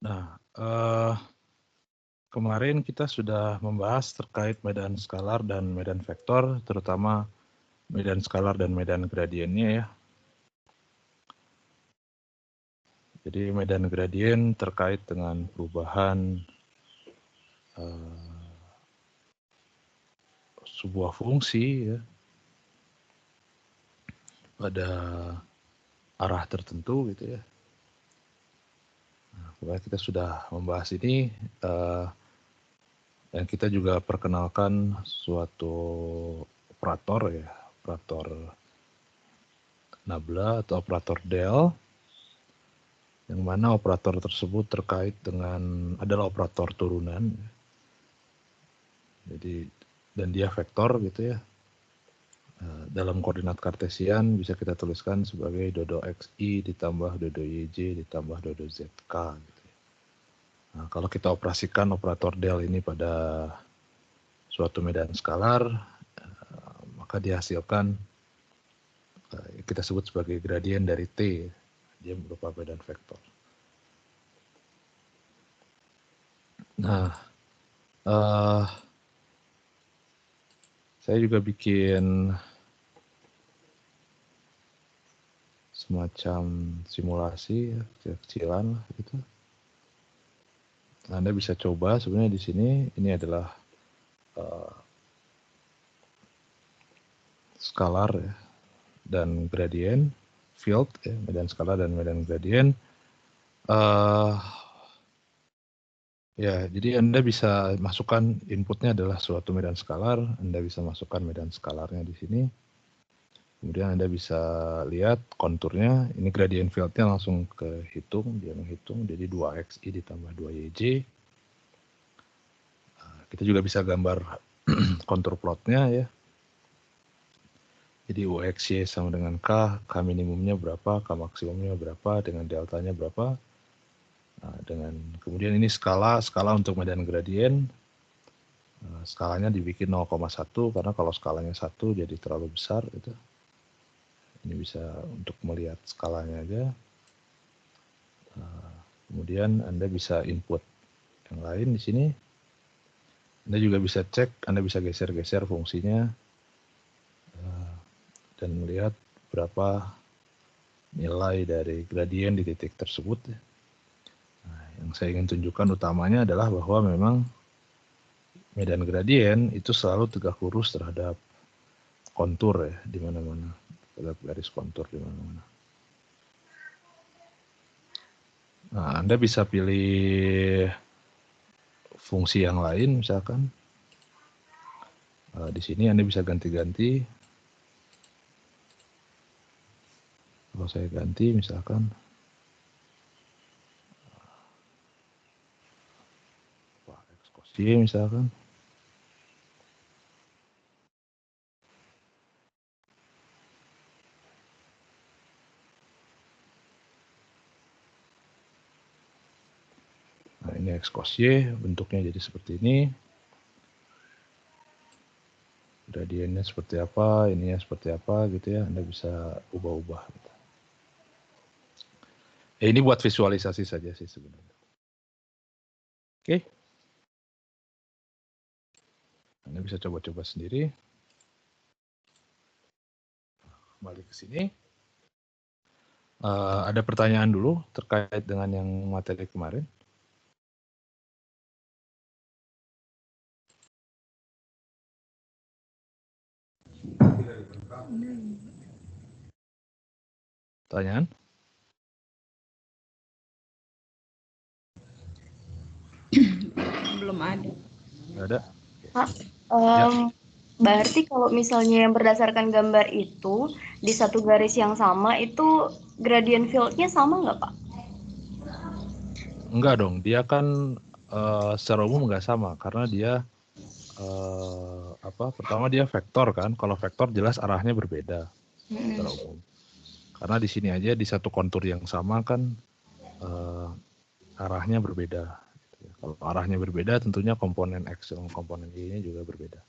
Nah, kemarin kita sudah membahas terkait medan skalar dan medan vektor, terutama medan skalar dan medan gradiennya ya. Jadi medan gradien terkait dengan perubahan sebuah fungsi ya, pada arah tertentu gitu ya. Nah, kita sudah membahas ini dan kita juga perkenalkan suatu operator ya, operator nabla atau operator del, yang mana operator tersebut terkait dengan adalah operator turunan. Jadi dan dia vektor gitu ya. Dalam koordinat kartesian bisa kita tuliskan sebagai dodo xi ditambah dodo yj ditambah dodo zk. Gitu. Nah, kalau kita operasikan operator del ini pada suatu medan skalar, maka dihasilkan kita sebut sebagai gradien dari T. Dia berupa medan vektor. Nah, saya juga bikin semacam simulasi kecil-kecilan gitu. Anda bisa coba sebenarnya di sini ini adalah skalar ya, dan gradien field ya, medan skalar dan medan gradien. Ya, jadi Anda bisa masukkan inputnya adalah suatu medan skalar, Anda bisa masukkan medan skalarnya di sini. Kemudian Anda bisa lihat konturnya, ini gradient fieldnya langsung kehitung, dia menghitung, jadi 2xi ditambah 2yj. Kita juga bisa gambar kontur plotnya ya. Jadi uxy sama dengan k minimumnya berapa, k maksimumnya berapa, dengan deltanya berapa. Nah, kemudian ini skala untuk medan gradien. Skalanya dibikin 0,1 karena kalau skalanya 1 jadi terlalu besar gitu. Ini bisa untuk melihat skalanya aja. Kemudian Anda bisa input yang lain di sini. Anda juga bisa cek, Anda bisa geser-geser fungsinya dan melihat berapa nilai dari gradien di titik tersebut. Nah, yang saya ingin tunjukkan utamanya adalah bahwa memang medan gradien itu selalu tegak lurus terhadap kontur ya di mana-mana, terhadap garis kontur di mana-mana. Nah, Anda bisa pilih fungsi yang lain misalkan. Di sini Anda bisa ganti-ganti. Kalau saya ganti misalkan x cos y misalkan. Nah, ini x cos y bentuknya jadi seperti ini. Gradiennya seperti apa, ininya seperti apa gitu ya. Anda bisa ubah-ubah. Gitu. Ini buat visualisasi saja sih sebenarnya. Oke. Anda bisa coba-coba sendiri. Kembali ke sini. Ada pertanyaan dulu terkait dengan yang materi kemarin. Pertanyaan? Belum ada. Nggak ada? Pak, Ya. berarti kalau misalnya yang berdasarkan gambar itu di satu garis yang sama itu gradient field-nya sama nggak, Pak? Enggak dong, dia kan secara umum nggak sama karena dia pertama dia vektor kan. Kalau vektor jelas arahnya berbeda secara umum. Karena di sini aja di satu kontur yang sama kan arahnya berbeda. Kalau arahnya berbeda tentunya komponen X dan komponen Y-nya juga berbeda.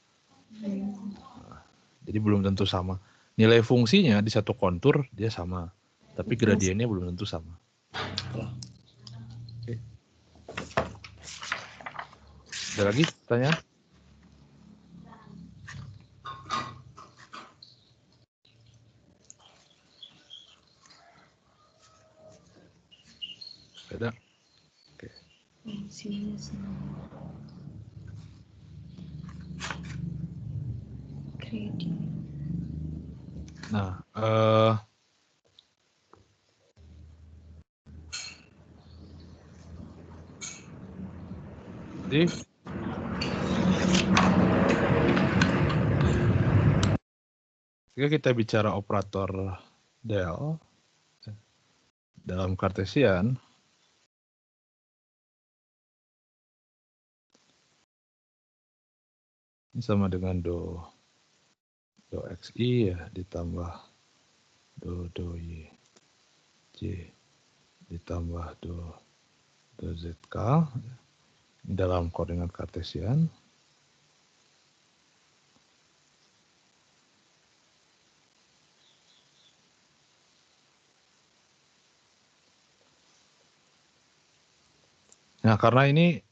Nah, jadi belum tentu sama. Nilai fungsinya di satu kontur dia sama, tapi gradiennya belum tentu sama. Oke. Ada lagi pertanyaan? Ada? Oke. Nah, jadi jika kita bicara operator del dalam Kartesian, ini sama dengan do xi ya ditambah do y j ditambah do zk dalam koordinat Kartesian. Nah, karena ini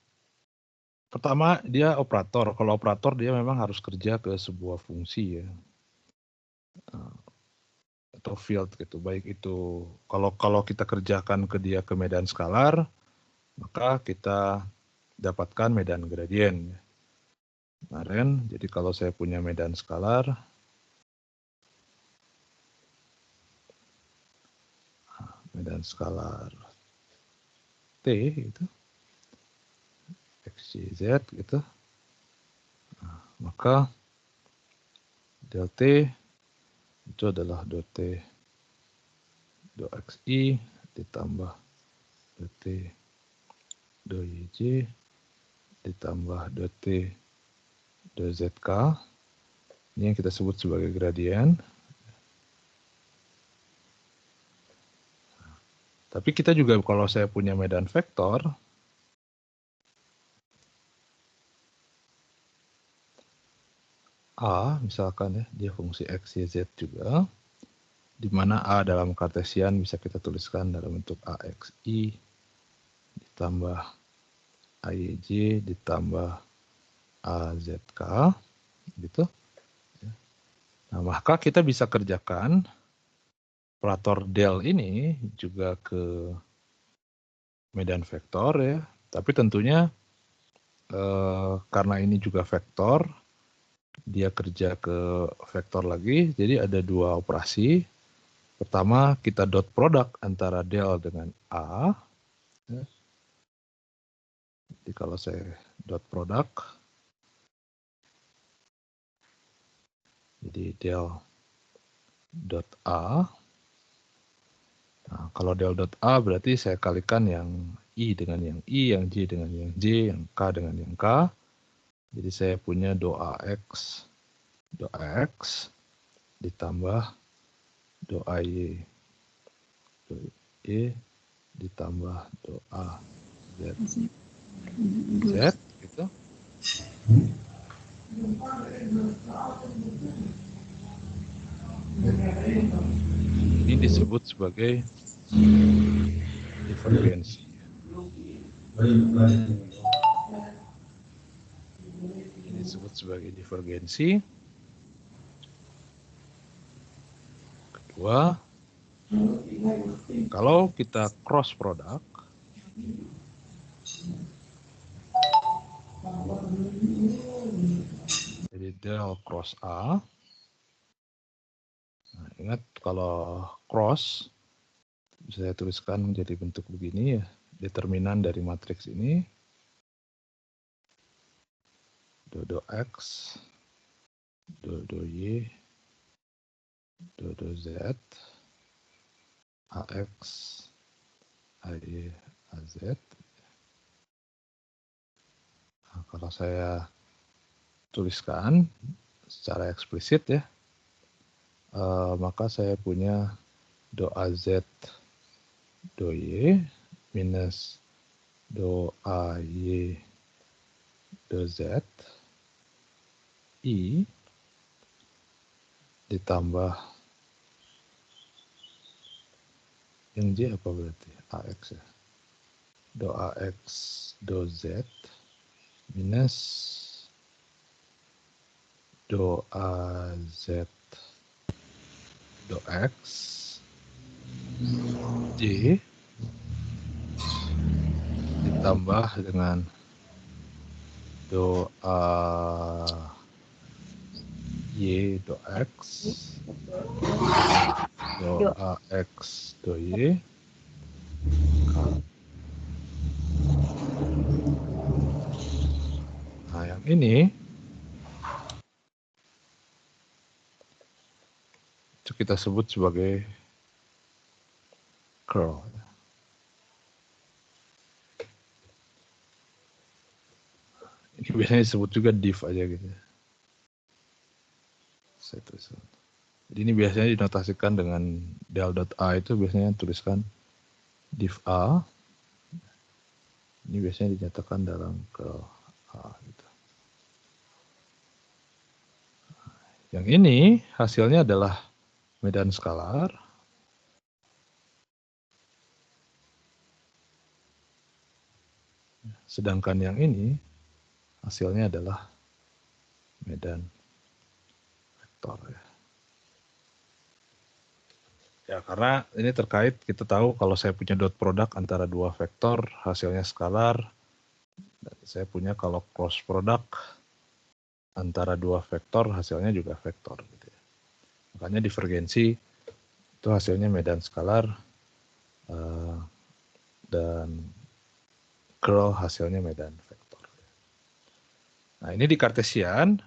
pertama dia operator. Kalau operator dia memang harus kerja ke sebuah fungsi ya. Atau field gitu. Baik itu kalau kita kerjakan ke dia ke medan skalar, maka kita dapatkan medan gradien. Kemarin, jadi kalau saya punya medan skalar, T gitu, X, Y, Z gitu, maka del T itu adalah do T do XI ditambah do T do YJ ditambah do T do ZK. Ini yang kita sebut sebagai gradien. Tapi kita juga kalau saya punya medan vektor, A misalkan ya, dia fungsi X, Y, Z juga, di mana A dalam Kartesian bisa kita tuliskan dalam bentuk AXI ditambah AYJ ditambah AZK, gitu. Nah, maka kita bisa kerjakan operator del ini juga ke medan vektor ya, tapi tentunya karena ini juga vektor, dia kerja ke vektor lagi, jadi ada dua operasi. Pertama, kita dot product antara del dengan A. Ya. Jadi kalau saya dot product, jadi del dot A. Nah, kalau del dot A berarti saya kalikan yang I dengan yang I, yang J dengan yang J, yang K dengan yang K. Jadi saya punya do AX ditambah do AY ditambah do AZ gitu. Ini disebut sebagai divergensi. Ini disebut sebagai divergensi. Kedua, kalau kita cross product, jadi del cross A. Nah, ingat kalau cross bisa saya tuliskan menjadi bentuk begini ya, determinan dari matriks ini do X, do Y, do Z, AX, AY, AZ. Nah, kalau saya tuliskan secara eksplisit ya, maka saya punya do AZ do Y minus do AY do Z I ditambah yang J apa berarti? AX ya. Do AX do Z minus do AZ do X J ditambah dengan do Y do X do AX do Y. Nah, yang ini itu kita sebut sebagai curl. Ini biasanya disebut juga div aja gitu. Jadi ini biasanya dinotasikan dengan del.a itu biasanya tuliskan div a. Ini biasanya dinyatakan dalam curl a gitu. Yang ini hasilnya adalah medan skalar. Sedangkan yang ini hasilnya adalah medan vektor ya. Ya, karena ini terkait, kita tahu kalau saya punya dot product antara dua vektor, hasilnya skalar. Dan saya punya kalau cross product antara dua vektor, hasilnya juga vektor. Gitu ya. Makanya divergensi itu hasilnya medan skalar, dan curl hasilnya medan vektor. Nah, ini di Kartesian,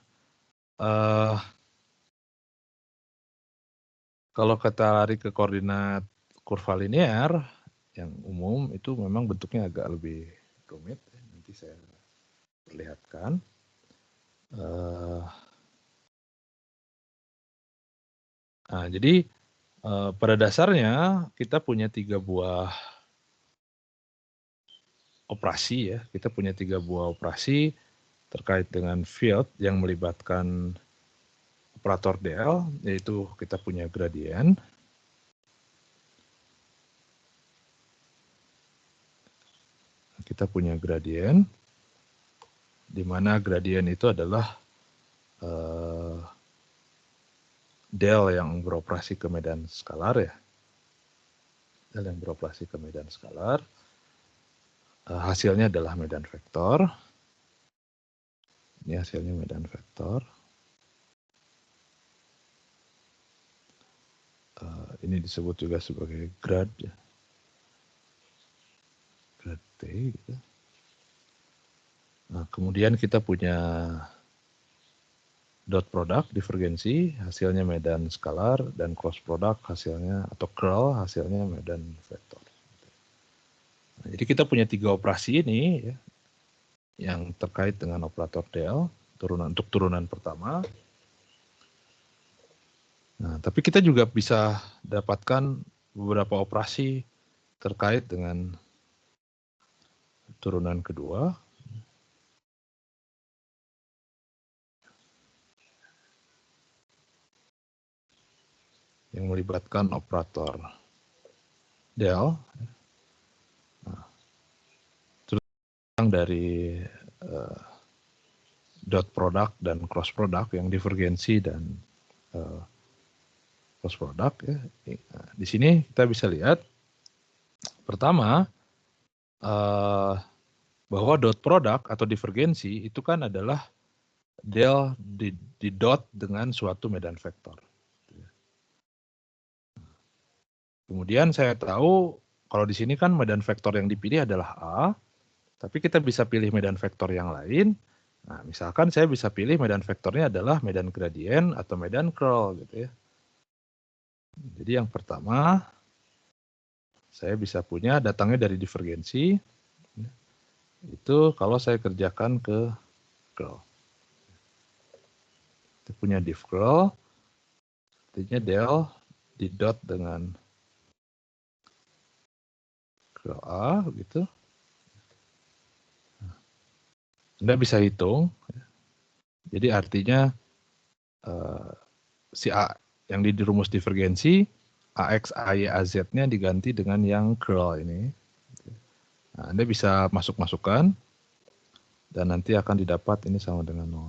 kalau kita lari ke koordinat kurva linear yang umum itu memang bentuknya agak lebih rumit. Nanti saya perlihatkan. Nah, jadi pada dasarnya kita punya 3 buah operasi ya. Kita punya 3 buah operasi terkait dengan field yang melibatkan operator del, yaitu kita punya gradien. Kita punya gradien, di mana gradien itu adalah del yang beroperasi ke medan skalar ya. Del yang beroperasi ke medan skalar. Hasilnya adalah medan vektor. Ini hasilnya medan vektor. Ini disebut juga sebagai grad ya. Grad T gitu. Nah, kemudian kita punya dot product divergensi, hasilnya medan skalar, dan cross product hasilnya atau curl hasilnya medan vektor. Nah, jadi kita punya 3 operasi ini ya, yang terkait dengan operator del untuk turunan pertama. Nah, tapi kita juga bisa dapatkan beberapa operasi terkait dengan turunan kedua. Yang melibatkan operator del. Nah, terus dari dot product dan cross product yang divergensi dan cross product ya. Nah, di sini kita bisa lihat pertama bahwa dot product atau divergensi itu kan adalah del di dot dengan suatu medan vektor. Kemudian saya tahu kalau di sini kan medan vektor yang dipilih adalah A, tapi kita bisa pilih medan vektor yang lain. Nah, misalkan saya bisa pilih medan vektornya adalah medan gradien atau medan curl gitu ya. Jadi yang pertama saya bisa punya datangnya dari divergensi. Itu kalau saya kerjakan ke curl. Kita punya div curl, artinya del di dot dengan curl A gitu. Anda bisa hitung. Jadi artinya si A yang di rumus divergensi, AX, AY, AZ-nya diganti dengan yang curl ini. Nah, Anda bisa masuk-masukkan. Dan nanti akan didapat ini sama dengan 0.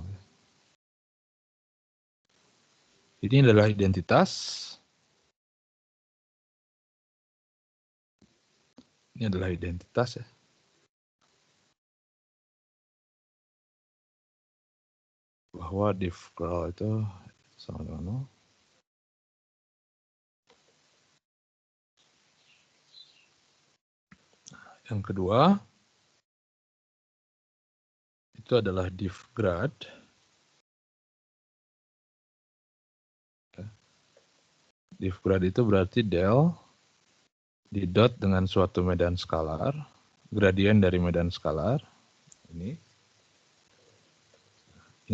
Ini adalah identitas. Ini adalah identitas ya. Bahwa div curl itu sama dengan 0. Yang kedua, itu adalah div grad. Div grad itu berarti del di dot dengan suatu medan skalar, gradien dari medan skalar. Ini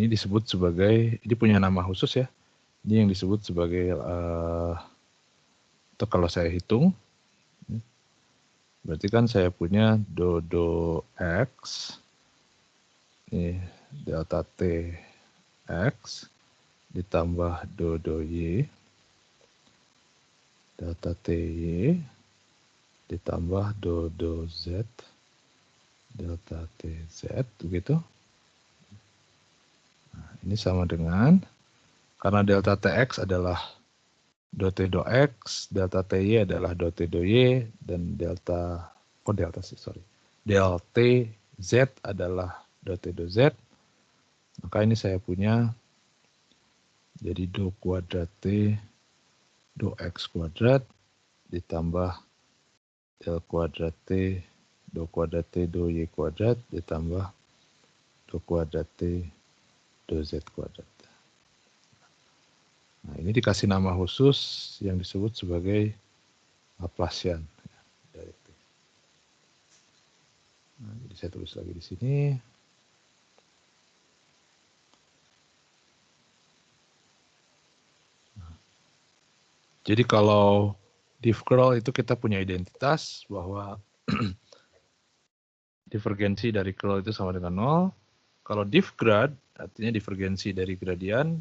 disebut sebagai, ini punya nama khusus ya. Ini yang disebut sebagai, atau kalau saya hitung, berarti kan saya punya do x, ini delta t x, ditambah do y, delta t y, ditambah do z, delta t z, begitu. Nah, ini sama dengan, karena delta tx adalah do t do x, delta ty adalah do t do y, dan del t z adalah do t do z, maka ini saya punya jadi do kuadrat t do x kuadrat ditambah del kuadrat t do y kuadrat ditambah do kuadrat t do z kuadrat. Nah, ini dikasih nama khusus yang disebut sebagai Laplacian. Nah, jadi saya tulis lagi di sini. Jadi kalau div curl itu kita punya identitas bahwa divergensi dari curl itu sama dengan 0. Kalau div grad artinya divergensi dari gradien,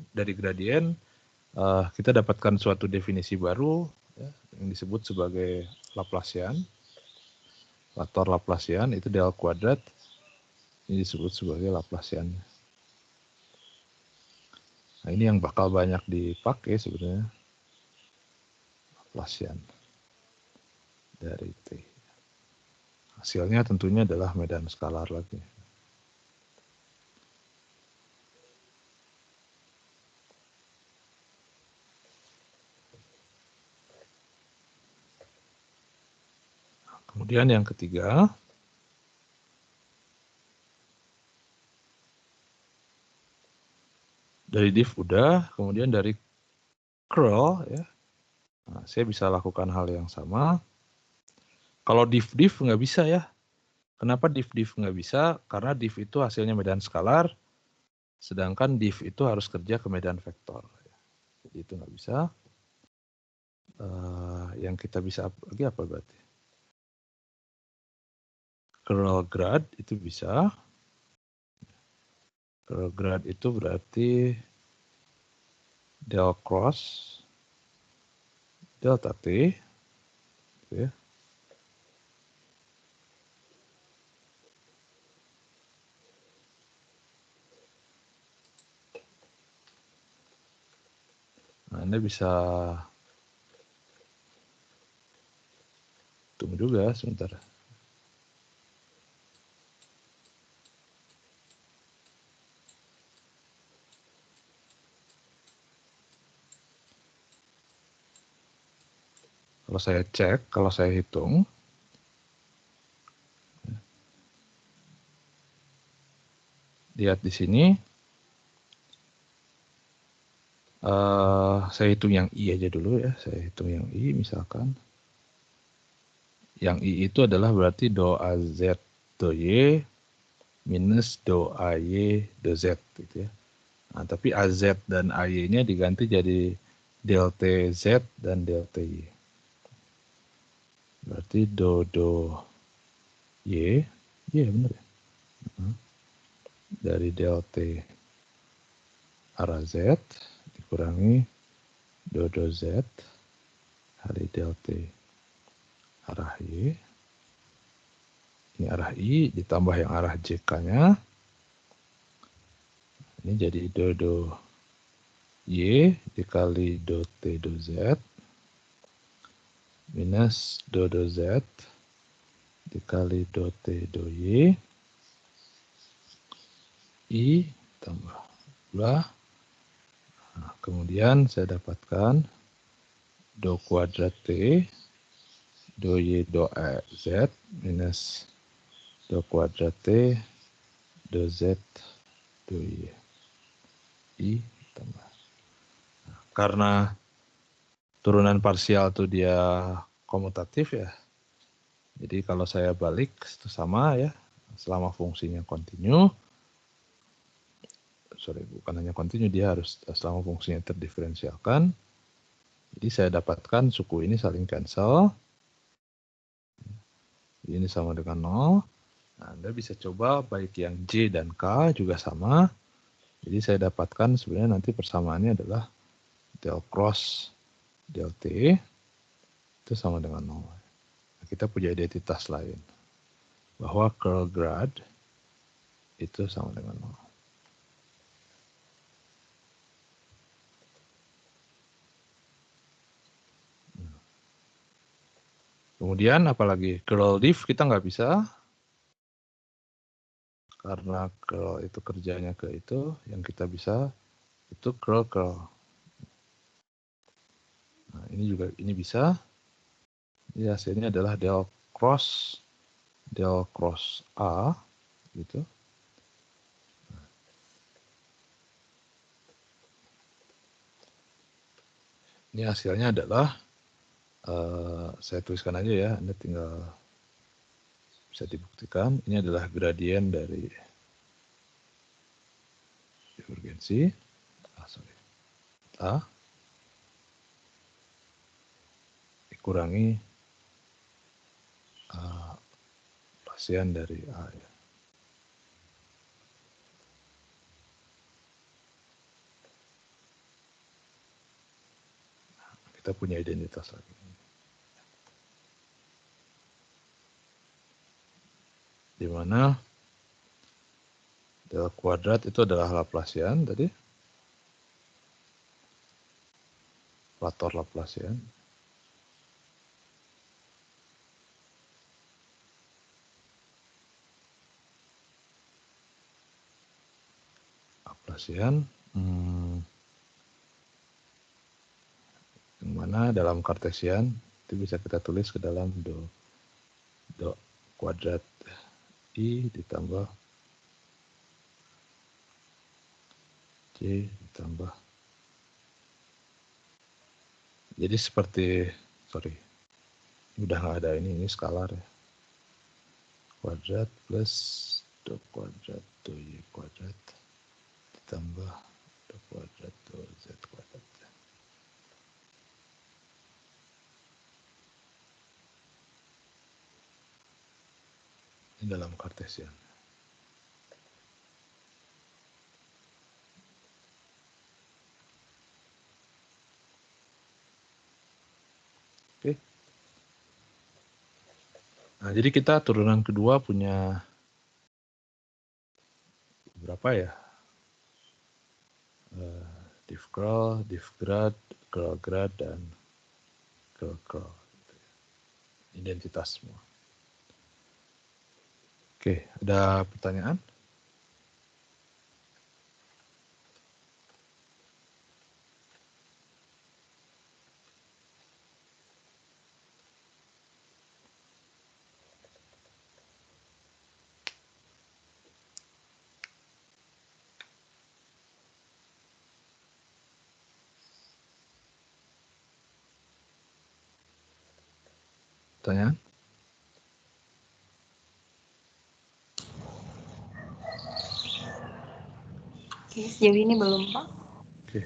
kita dapatkan suatu definisi baru ya, yang disebut sebagai Laplacian. Faktor Laplacian itu del kuadrat, ini disebut sebagai Laplacian. Nah, ini yang bakal banyak dipakai sebenarnya, Laplacian dari T. Hasilnya tentunya adalah medan skalar lagi. Kemudian yang ketiga, dari div udah, kemudian dari curl ya, nah, saya bisa lakukan hal yang sama. Kalau div nggak bisa ya. Kenapa div nggak bisa? Karena div itu hasilnya medan skalar, sedangkan div itu harus kerja ke medan vektor. Jadi itu nggak bisa. Yang kita bisa lagi apa berarti? Curl grad itu bisa. Curl grad itu berarti del cross delta t, gitu ya. Nah, Anda bisa tunggu juga sebentar. Kalau saya cek, kalau saya hitung, lihat di sini, saya hitung yang I aja dulu ya. Saya hitung yang I misalkan. Yang I itu adalah berarti do AZ do Y minus do AY do Z gitu ya. Nah, tapi AZ dan AY-nya diganti jadi del TZ dan del TY. Berarti do Y, iya benar ya. Dari del T arah Z dikurangi do Z kali del T arah Y. Ini arah I ditambah yang arah JK-nya Ini jadi do Y dikali do T do Z minus do Z dikali do T do Y I tambah 2. Nah, kemudian saya dapatkan do kuadrat T do Y do Z minus do kuadrat T do Z do Y I tambah. Nah, karena turunan parsial itu dia komutatif ya. Jadi kalau saya balik itu sama ya, selama fungsinya kontinu. Sorry, bukan hanya kontinu, dia harus selama fungsinya terdiferensialkan. Jadi saya dapatkan suku ini saling cancel. Ini sama dengan 0. Nah, Anda bisa coba baik yang J dan K juga sama. Jadi saya dapatkan sebenarnya nanti persamaannya adalah del cross del T itu sama dengan 0. Nah, kita punya identitas lain. Bahwa curl grad itu sama dengan 0. Kemudian apalagi curl diff kita nggak bisa. Karena curl itu kerjanya ke itu, yang kita bisa itu curl. Nah, ini bisa. Jadi hasilnya adalah del cross A gitu. Ini hasilnya adalah saya tuliskan aja ya, Anda tinggal bisa dibuktikan. Ini adalah gradien dari divergensi A dikurangi Laplacian dari A ya. Kita punya identitas lagi. Di mana del kuadrat itu adalah Laplacian tadi. Faktor Laplacian. Laplacian. Yang mana dalam Cartesian itu bisa kita tulis ke dalam do kuadrat I ditambah J ditambah. Jadi seperti, sorry, udah nggak ada ini skalar ya. Kuadrat plus do kuadrat do Y kuadrat ditambah do kuadrat do Z kuadrat. Ini dalam Cartesian. Oke. Nah, jadi kita turunan kedua punya berapa ya? Diff curl, diff grad, curl grad, dan curl curl. Identitas semua. Oke, ada pertanyaan? Pertanyaan? Oke, sejauh ini belum, Pak. Oke.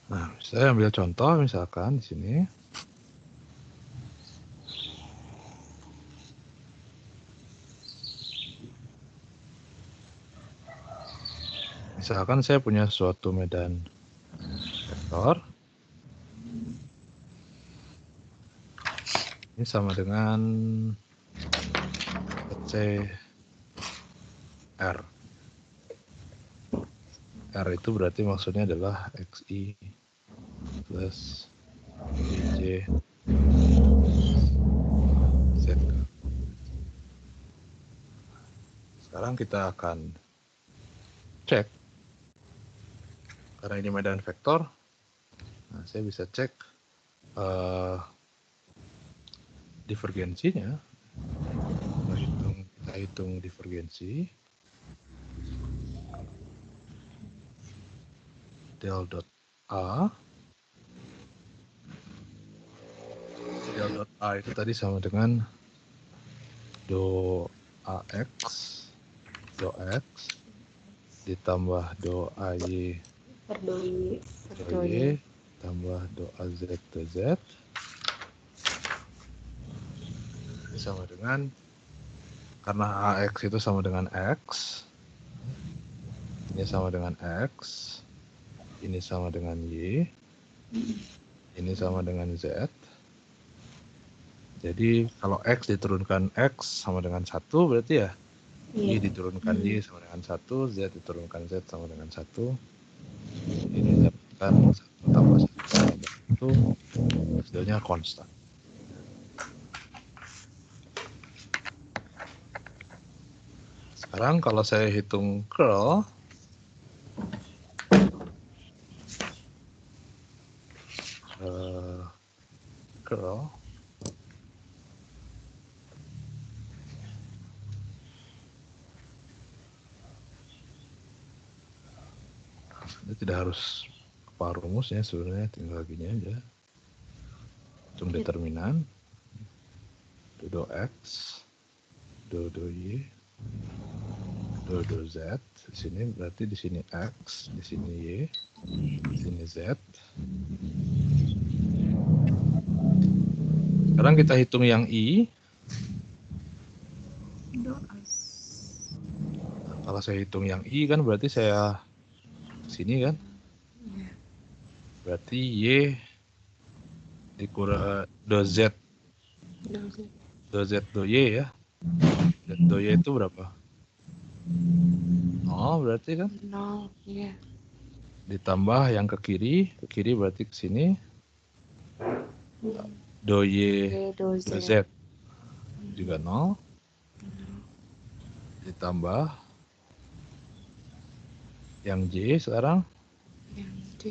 Nah, saya ambil contoh misalkan di sini. Misalkan saya punya suatu medan vektor. Ini sama dengan C R. R itu berarti maksudnya adalah XI plus YJ ZK. Sekarang kita akan cek, karena ini medan vektor, nah saya bisa cek divergensinya. Kita hitung divergensi del dot A. Del dot A itu tadi sama dengan do AX do X ditambah do AY per doi. do Y tambah do AZ do Z sama dengan, karena AX itu sama dengan X, ini sama dengan X, ini sama dengan Y, ini sama dengan Z. Jadi kalau X diturunkan X sama dengan 1 berarti ya Y diturunkan Y sama dengan 1, Z diturunkan Z sama dengan 1. Ini dapatkan 1 tambah 1 tambah 1, hasilnya konstan. Sekarang kalau saya hitung curl, ini tidak harus kepala rumus ya, sebenarnya tinggal gini aja. Hitung determinan do X do Y do Z. Di sini berarti di sini X, di sini Y, di sini Z. Sekarang kita hitung yang I. Nah, kalau saya hitung yang I kan berarti saya sini kan. Berarti Y dikurang do Z do Y ya. Z do Y itu berapa? Oh, berarti kan? 0, iya. Ditambah yang ke kiri berarti ke sini. Do Y do Z juga 0. Ditambah yang J sekarang. Yang J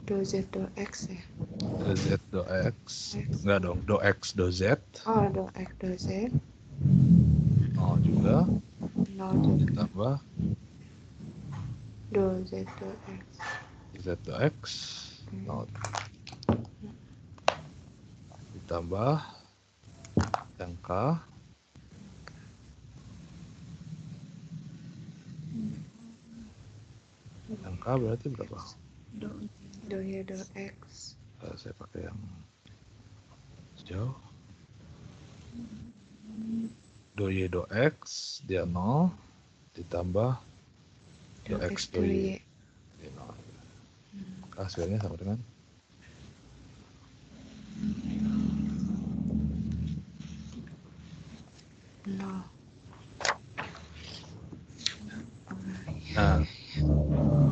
do Z do X ya. Do Z do X. Enggak dong, do X do Z. Oh, do X do Z. 0 juga. 0 juga. Ditambah Do Z do X. Z do X. 0. Ditambah yang K. Yang K berarti berapa? Do Y do X. Saya pakai yang jauh. Do Y do X dia 0 ditambah do X do Y. Hasilnya sama dengan 0. Nah,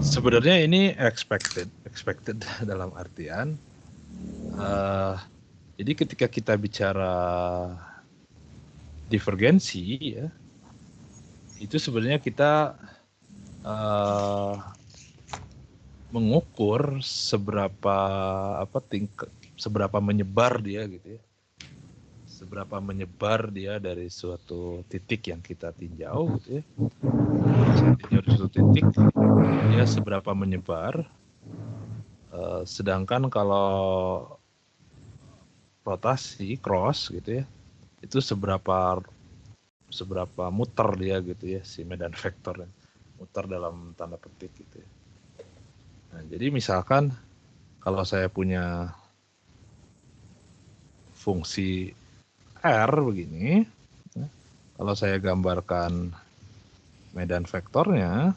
sebenarnya ini expected dalam artian jadi ketika kita bicara divergensi ya, itu sebenarnya kita mengukur seberapa menyebar dia gitu ya. Seberapa menyebar dia dari suatu titik yang kita tinjau gitu ya. Tinjau di suatu titik dia seberapa menyebar. Sedangkan kalau rotasi cross gitu ya, itu seberapa muter dia gitu ya, si medan vektor muter dalam tanda petik gitu ya. Nah, jadi misalkan kalau saya punya fungsi R begini, kalau saya gambarkan medan vektornya,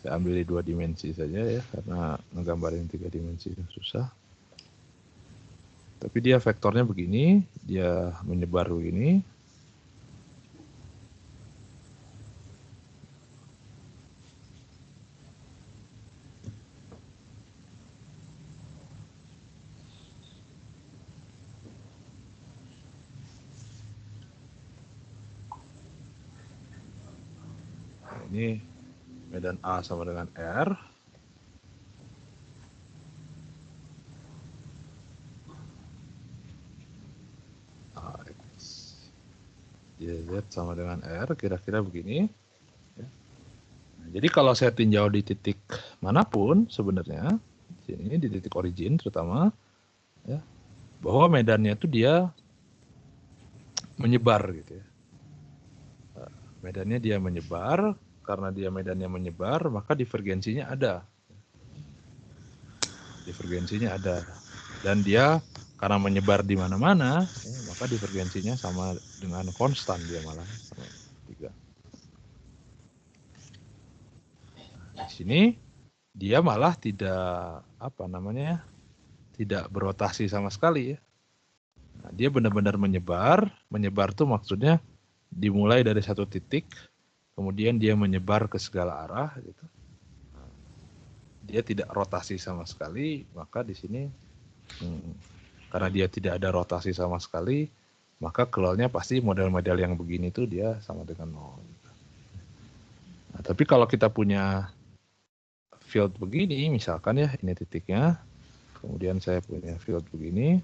saya ambil di 2 dimensi saja ya, karena menggambarin 3 dimensi susah. Tapi dia vektornya begini, dia menyebar begini. ini medan A sama dengan R. X YZ sama dengan R, kira-kira begini. Nah, jadi kalau saya tinjau di titik manapun sebenarnya, sini di titik origin terutama, ya, bahwa medannya itu dia menyebar gitu ya. Medannya dia menyebar, karena dia medannya menyebar, maka divergensinya ada. Divergensinya ada. Dan dia karena menyebar di mana-mana, ya, maka divergensinya sama dengan konstan dia malah sama 3. Di sini dia malah tidak tidak berotasi sama sekali ya. Nah, dia benar-benar menyebar. Menyebar tuh maksudnya dimulai dari satu titik, kemudian dia menyebar ke segala arah gitu. Dia tidak rotasi sama sekali, maka di sini karena dia tidak ada rotasi sama sekali, maka curlnya pasti model-model yang begini tuh dia sama dengan 0. Nah, tapi kalau kita punya field begini, misalkan ya ini titiknya, kemudian saya punya field begini.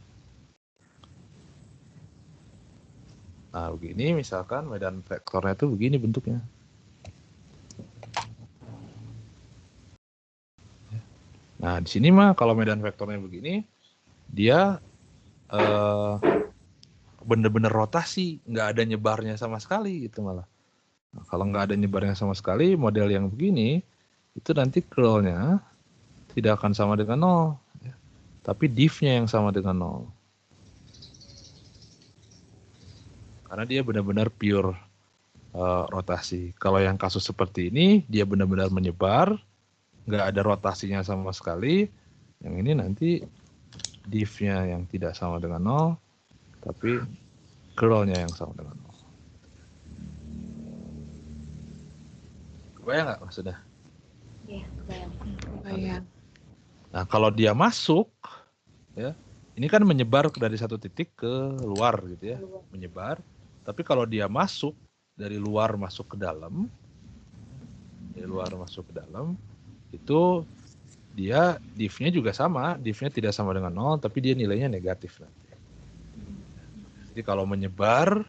Nah, begini misalkan medan vektornya itu begini bentuknya. Nah, di sini mah kalau medan vektornya begini, dia bener-bener rotasi, nggak ada nyebarnya sama sekali gitu malah. Nah, kalau nggak ada nyebarnya sama sekali, model yang begini, itu nanti curlnya tidak akan sama dengan 0. Ya. Tapi diff-nya yang sama dengan 0. Karena dia benar-benar pure rotasi. Kalau yang kasus seperti ini, dia benar-benar menyebar, nggak ada rotasinya sama sekali. Yang ini nanti diff-nya yang tidak sama dengan 0, tapi curl-nya yang sama dengan 0. Kebayang nggak maksudnya? Iya, kebayang. Kebayang. Nah, kalau dia masuk, ya, ini kan menyebar dari satu titik ke luar gitu ya, menyebar. Tapi kalau dia masuk, dari luar masuk ke dalam, dari luar masuk ke dalam, itu dia diff-nya juga sama, diff-nya tidak sama dengan 0, tapi dia nilainya negatif nanti. Jadi kalau menyebar,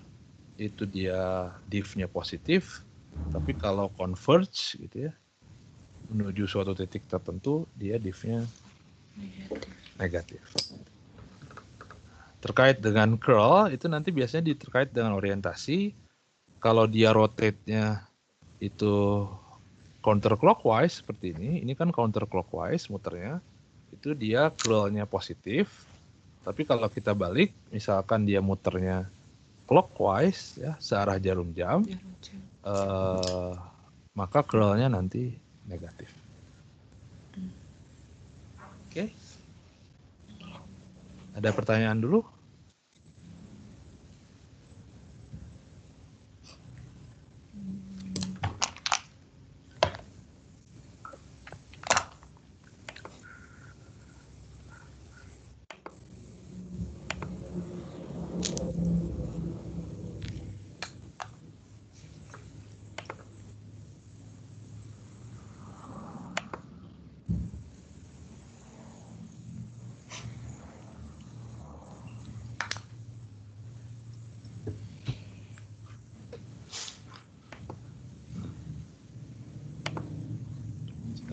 itu dia diff-nya positif, tapi kalau converge gitu ya, menuju suatu titik tertentu, dia diff-nya negatif. Terkait dengan curl, itu nanti biasanya terkait dengan orientasi. Kalau dia rotate-nya itu counterclockwise seperti ini kan counterclockwise muternya, itu dia curl-nya positif. Tapi kalau kita balik, misalkan dia muternya clockwise, ya searah jarum jam, maka curl-nya nanti negatif. Oke. Ada pertanyaan dulu?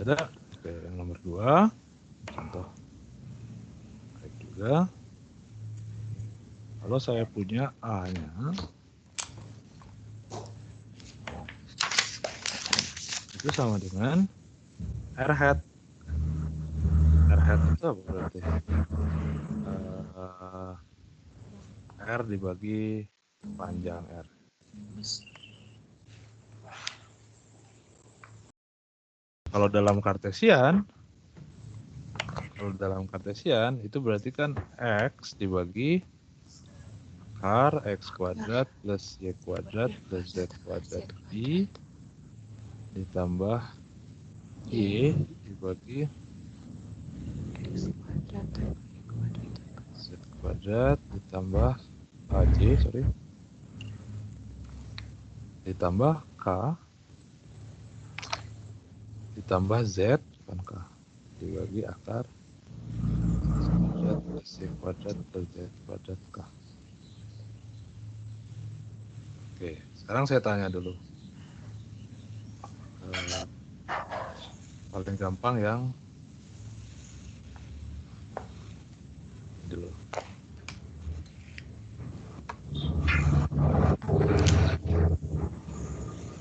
Ada. Oke, yang nomor 2, contoh baik juga. Kalau saya punya A-nya, itu sama dengan R hat. R hat itu apa berarti? R dibagi panjang R. Kalau dalam Kartesian itu berarti kan X dibagi akar X kuadrat plus Y kuadrat plus Z kuadrat I ditambah Y dibagi Z kuadrat ditambah AJ ditambah K ditambah Z bukankah dibagi akar kuadrat plus C kuadrat plus Z kuadrat kah? Oke, sekarang saya tanya dulu. Paling gampang yang dulu.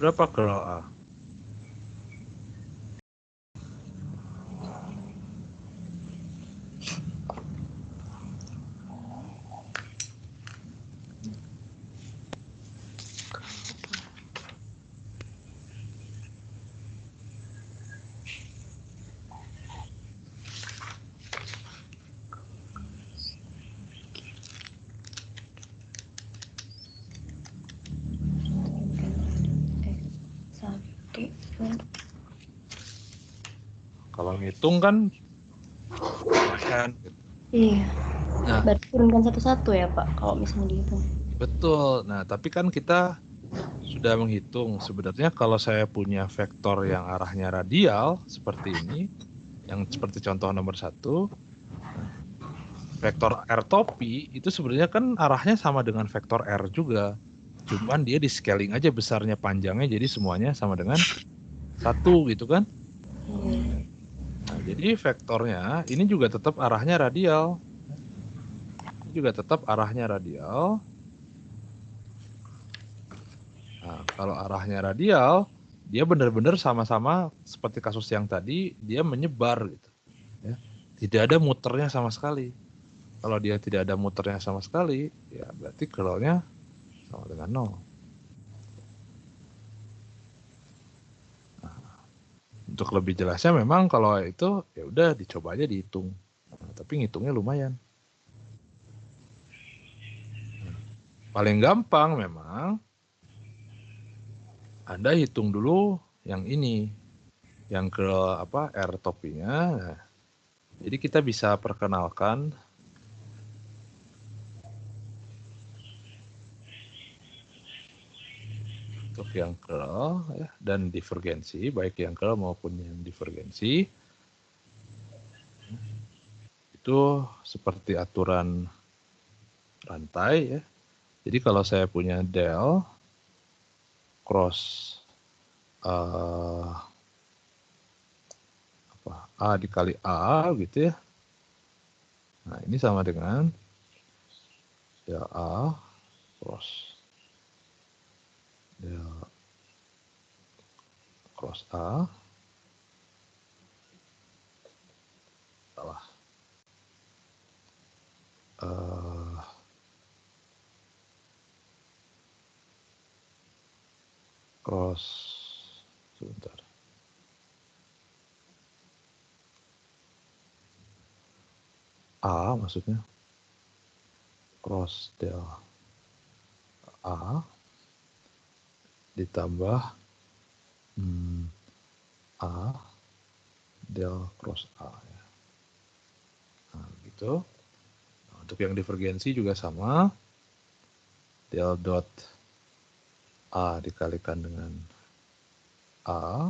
Berapa curl A? Kalau ngitung kan kan gitu. Iya. Nah, Berarti turunkan satu-satu ya Pak, kalau misalnya dihitung. betul. Nah, tapi kan kita sudah menghitung. Sebenarnya kalau saya punya vektor yang arahnya radial seperti ini, yang seperti contoh nomor 1, vektor R topi itu sebenarnya kan arahnya sama dengan vektor R juga. Cuman dia di scaling aja besarnya panjangnya, jadi semuanya sama dengan 1 gitu kan. Nah, jadi vektornya ini juga tetap arahnya radial. Ini juga tetap arahnya radial. Nah, kalau arahnya radial, dia benar-benar sama-sama seperti kasus yang tadi, dia menyebar gitu. Ya. Tidak ada muternya sama sekali. Kalau dia tidak ada muternya sama sekali, ya berarti curlnya sama dengan 0. Nah, untuk lebih jelasnya memang kalau itu ya udah dicoba aja dihitung. Nah, tapi ngitungnya lumayan. Nah, paling gampang memang Anda hitung dulu yang ini, yang curl apa R topinya. Nah, jadi kita bisa perkenalkan untuk yang curl ya, dan divergensi, baik yang curl maupun yang divergensi, itu seperti aturan rantai ya. Jadi kalau saya punya del cross A dikali A gitu ya. Nah ini sama dengan del A cross del cross A salah cross sebentar A maksudnya cross del A ditambah A del cross A ya. Nah gitu. Nah, untuk yang divergensi juga sama, del dot A dikalikan dengan A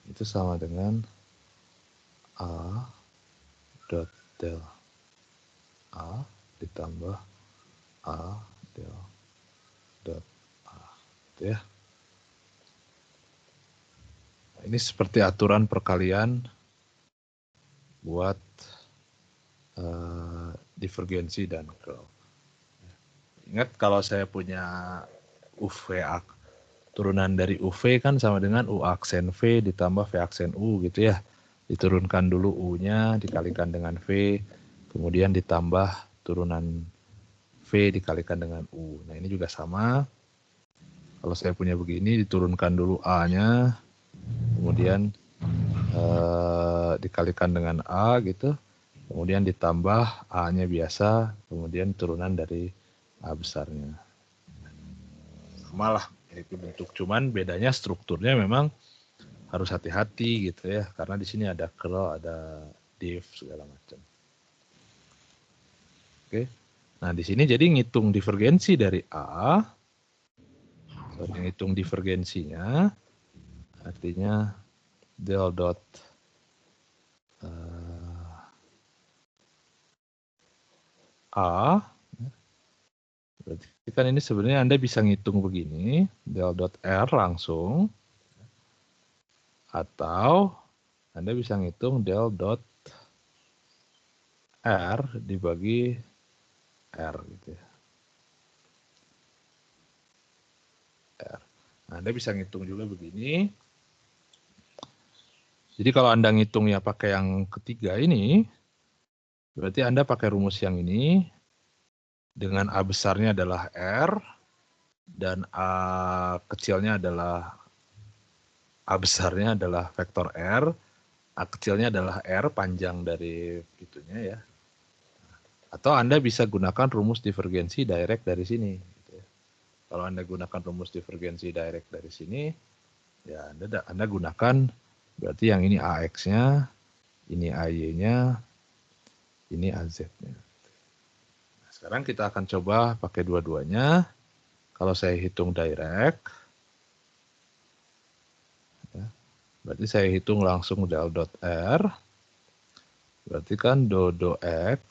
itu sama dengan A dot del A ditambah A del dot A gitu ya. Nah, ini seperti aturan perkalian buat divergensi dan curl. Ingat kalau saya punya UV turunan dari UV kan sama dengan U aksen V ditambah V aksen U gitu ya. Diturunkan dulu U-nya dikalikan dengan V, kemudian ditambah turunan V dikalikan dengan U. Nah ini juga sama. Kalau saya punya begini diturunkan dulu A-nya, kemudian dikalikan dengan A gitu, kemudian ditambah A-nya biasa, kemudian turunan dari A besarnya. Sama lah itu bentuk, cuman bedanya strukturnya memang harus hati-hati gitu ya, karena di sini ada curl, ada div segala macam. Oke, nah di sini jadi ngitung divergensi dari A, ngitung divergensinya, artinya del dot A, berarti kan ini sebenarnya Anda bisa ngitung begini, del dot R langsung, atau Anda bisa ngitung del dot R dibagi R gitu ya. R. Nah, Anda bisa ngitung juga begini. Jadi kalau Anda ngitung ya pakai yang ketiga ini, berarti Anda pakai rumus yang ini, dengan A besarnya adalah R, dan A kecilnya adalah, A besarnya adalah vektor R, A kecilnya adalah R panjang dari itunya ya. Atau Anda bisa gunakan rumus divergensi direct dari sini. Gitu ya. Kalau Anda gunakan rumus divergensi direct dari sini, ya Anda gunakan berarti yang ini AX-nya, ini AY-nya, ini AZ-nya. Nah, sekarang kita akan coba pakai dua-duanya. Kalau saya hitung direct, ya, berarti saya hitung langsung del dot R, berarti kan do X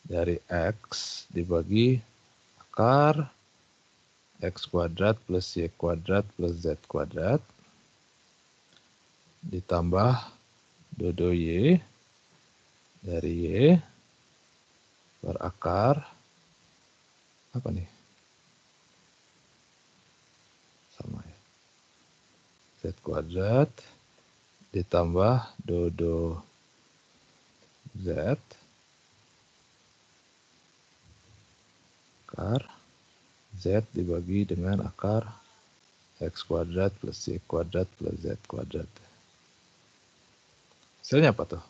dari X dibagi akar X kuadrat plus Y kuadrat plus Z kuadrat ditambah do Y dari Y per akar apa nih? Sama ya. Z kuadrat ditambah do Z akar Z dibagi dengan akar X kuadrat plus Y kuadrat plus Z kuadrat. Hasilnya apa tuh?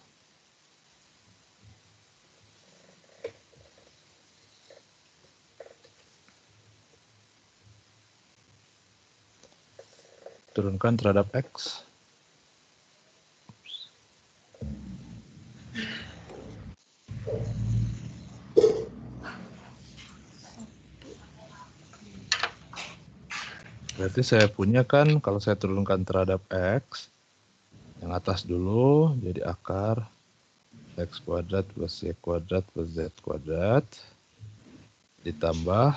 Turunkan terhadap X. Berarti saya punya kan kalau saya turunkan terhadap X, yang atas dulu jadi akar X kuadrat plus Y kuadrat plus Z kuadrat ditambah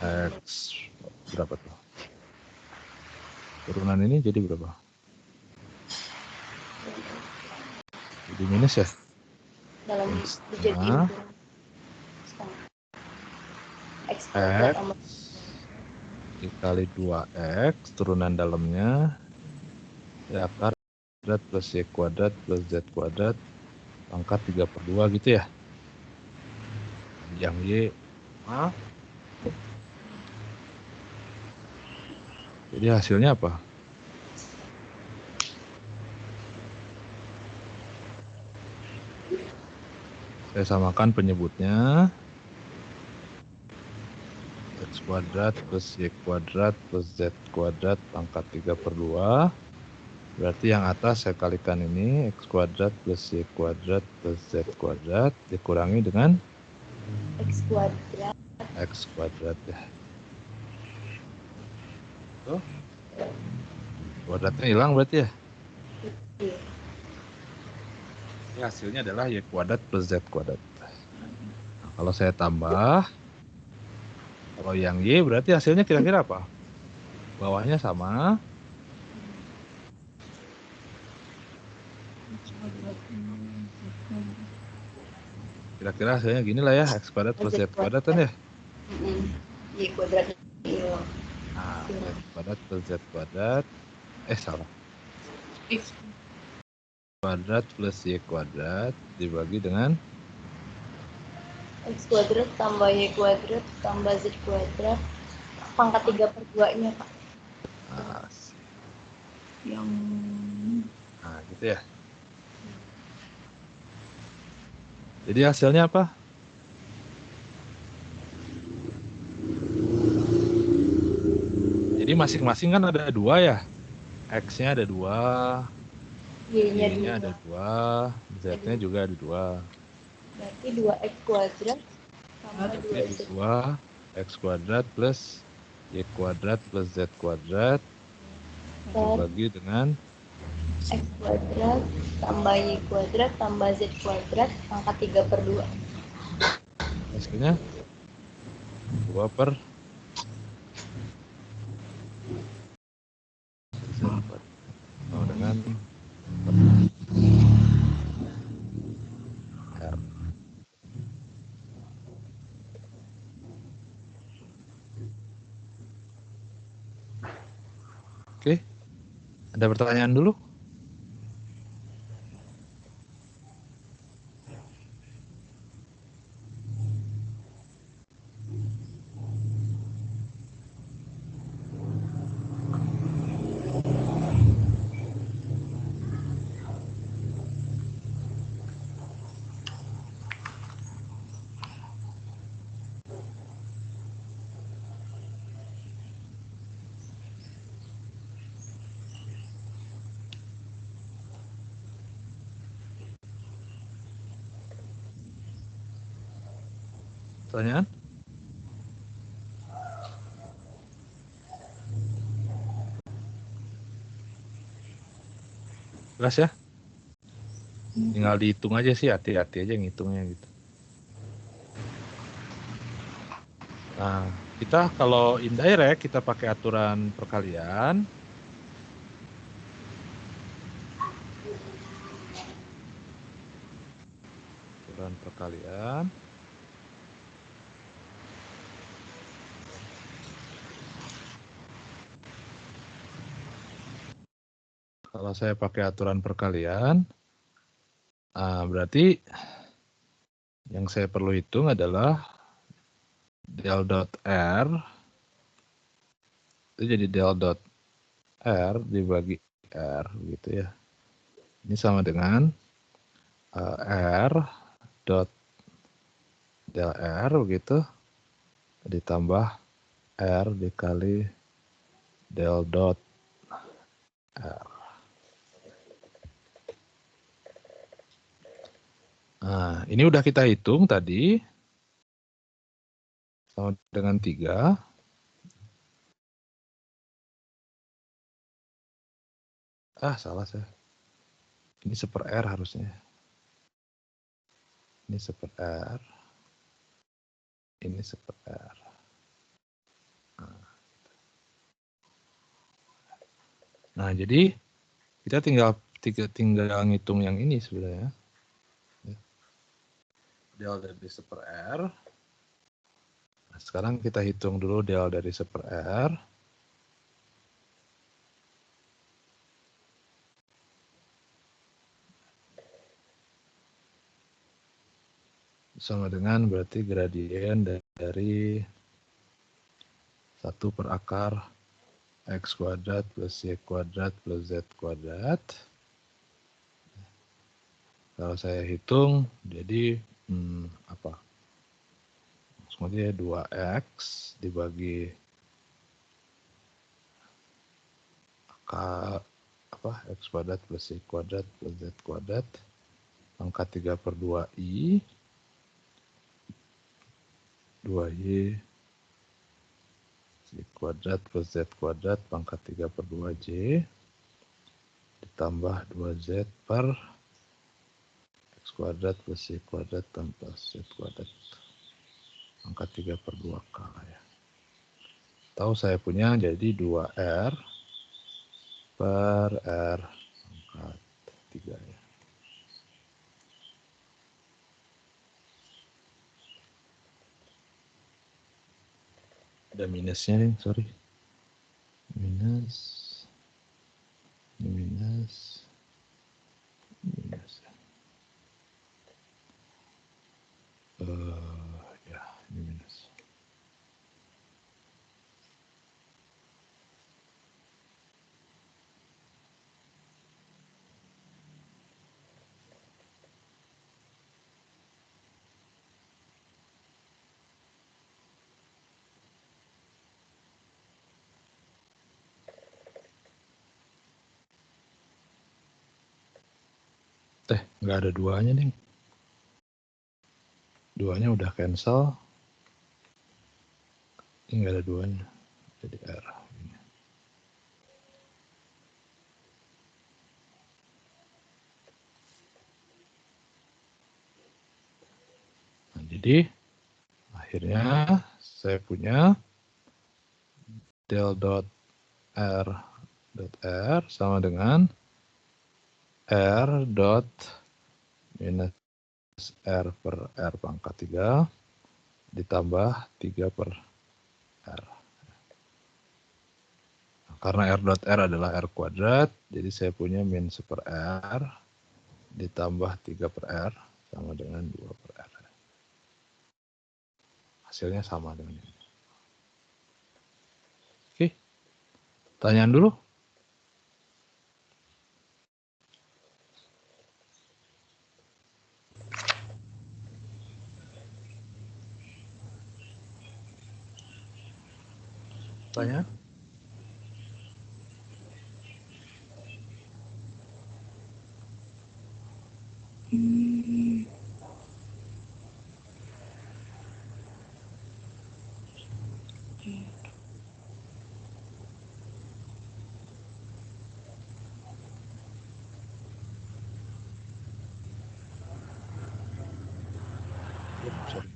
X berapa tuh? Turunan ini jadi berapa? Jadi minus ya? Dalam Setengah X kuadrat X dikali 2X turunan dalamnya ya akar kuadrat plus Y kuadrat plus Z kuadrat pangkat 3/2 gitu ya? Yang Y jadi hasilnya apa? Saya samakan penyebutnya. X kuadrat plus Y kuadrat plus Z kuadrat pangkat 3/2. Berarti yang atas saya kalikan ini X kuadrat plus Y kuadrat plus Z kuadrat dikurangi dengan X kuadrat. X kuadrat ya. Tuh. Kuadratnya hilang berarti ya? Iya. Ini hasilnya adalah Y kuadrat plus Z kuadrat. Nah, kalau saya tambah, kalau yang Y berarti hasilnya kira-kira apa? Bawahnya sama. Kira-kira hasilnya gini lah ya, X kuadrat plus Z kuadrat kan ya? Y kuadrat hilang. Nah, X kuadrat plus Z kuadrat. Salah. X Kuadrat plus Y kuadrat dibagi dengan X kuadrat tambah Y kuadrat tambah Z kuadrat pangkat 3/2-nya, Pak. yang gitu ya. Jadi hasilnya apa? Jadi masing-masing kan ada 2 ya. X-nya ada 2, Y-nya ada 2, Z-nya juga ada 2. Berarti 2X kuadrat tambah Berarti 2Z. 2 X kuadrat plus Y kuadrat plus Z kuadrat dibagi dengan X kuadrat tambah Y kuadrat tambah Z kuadrat pangkat 3/2. hasilnya 2 per Z kuadrat sama dengan R. Oke, ada pertanyaan dulu? Pertanyaan? Jelas ya? Tinggal dihitung aja sih, hati-hati aja ngitungnya gitu. Nah, kita kalau indirect kita pakai aturan perkalian. Aturan perkalian. Kalau saya pakai aturan perkalian, berarti yang saya perlu hitung adalah del dot R, itu jadi del dot R dibagi R gitu ya. Ini sama dengan R dot del R begitu, ditambah R dikali del dot R. Nah, ini udah kita hitung tadi. Sama dengan 3. Salah saya. Ini seper R harusnya. Ini seper R. Ini seper R. Nah, jadi kita tinggal ngitung yang ini sebenarnya. Del dari seper R. Nah, sekarang kita hitung dulu del dari seper R. Sama dengan berarti gradien dari 1 per akar X kuadrat plus Y kuadrat plus Z kuadrat. Kalau saya hitung, jadi apa? Maksudnya 2X dibagi akar X kuadrat plus Y kuadrat plus Z kuadrat pangkat 3/2I 2Y Y kuadrat plus Z kuadrat pangkat 3/2J ditambah 2Z per X kuadrat plus Y kuadrat tambah Z kuadrat pangkat 3/2K ya. Tahu saya punya jadi 2R per R pangkat 3 ya. Ada minusnya nih, sorry. Minus. Ya, ini minus. Nggak ada duanya nih. Duanya udah cancel. Ini nggak ada duanya. jadi R. Nah, jadi akhirnya saya punya del dot R dot R sama dengan R dot minus R per R pangkat 3 ditambah 3 per R. Karena R dot R adalah R kuadrat, jadi saya punya min 1 per R ditambah 3 per R sama dengan 2 per R. Hasilnya sama dengan ini. Oke, pertanyaan dulu. Pertanyaan? Sorry.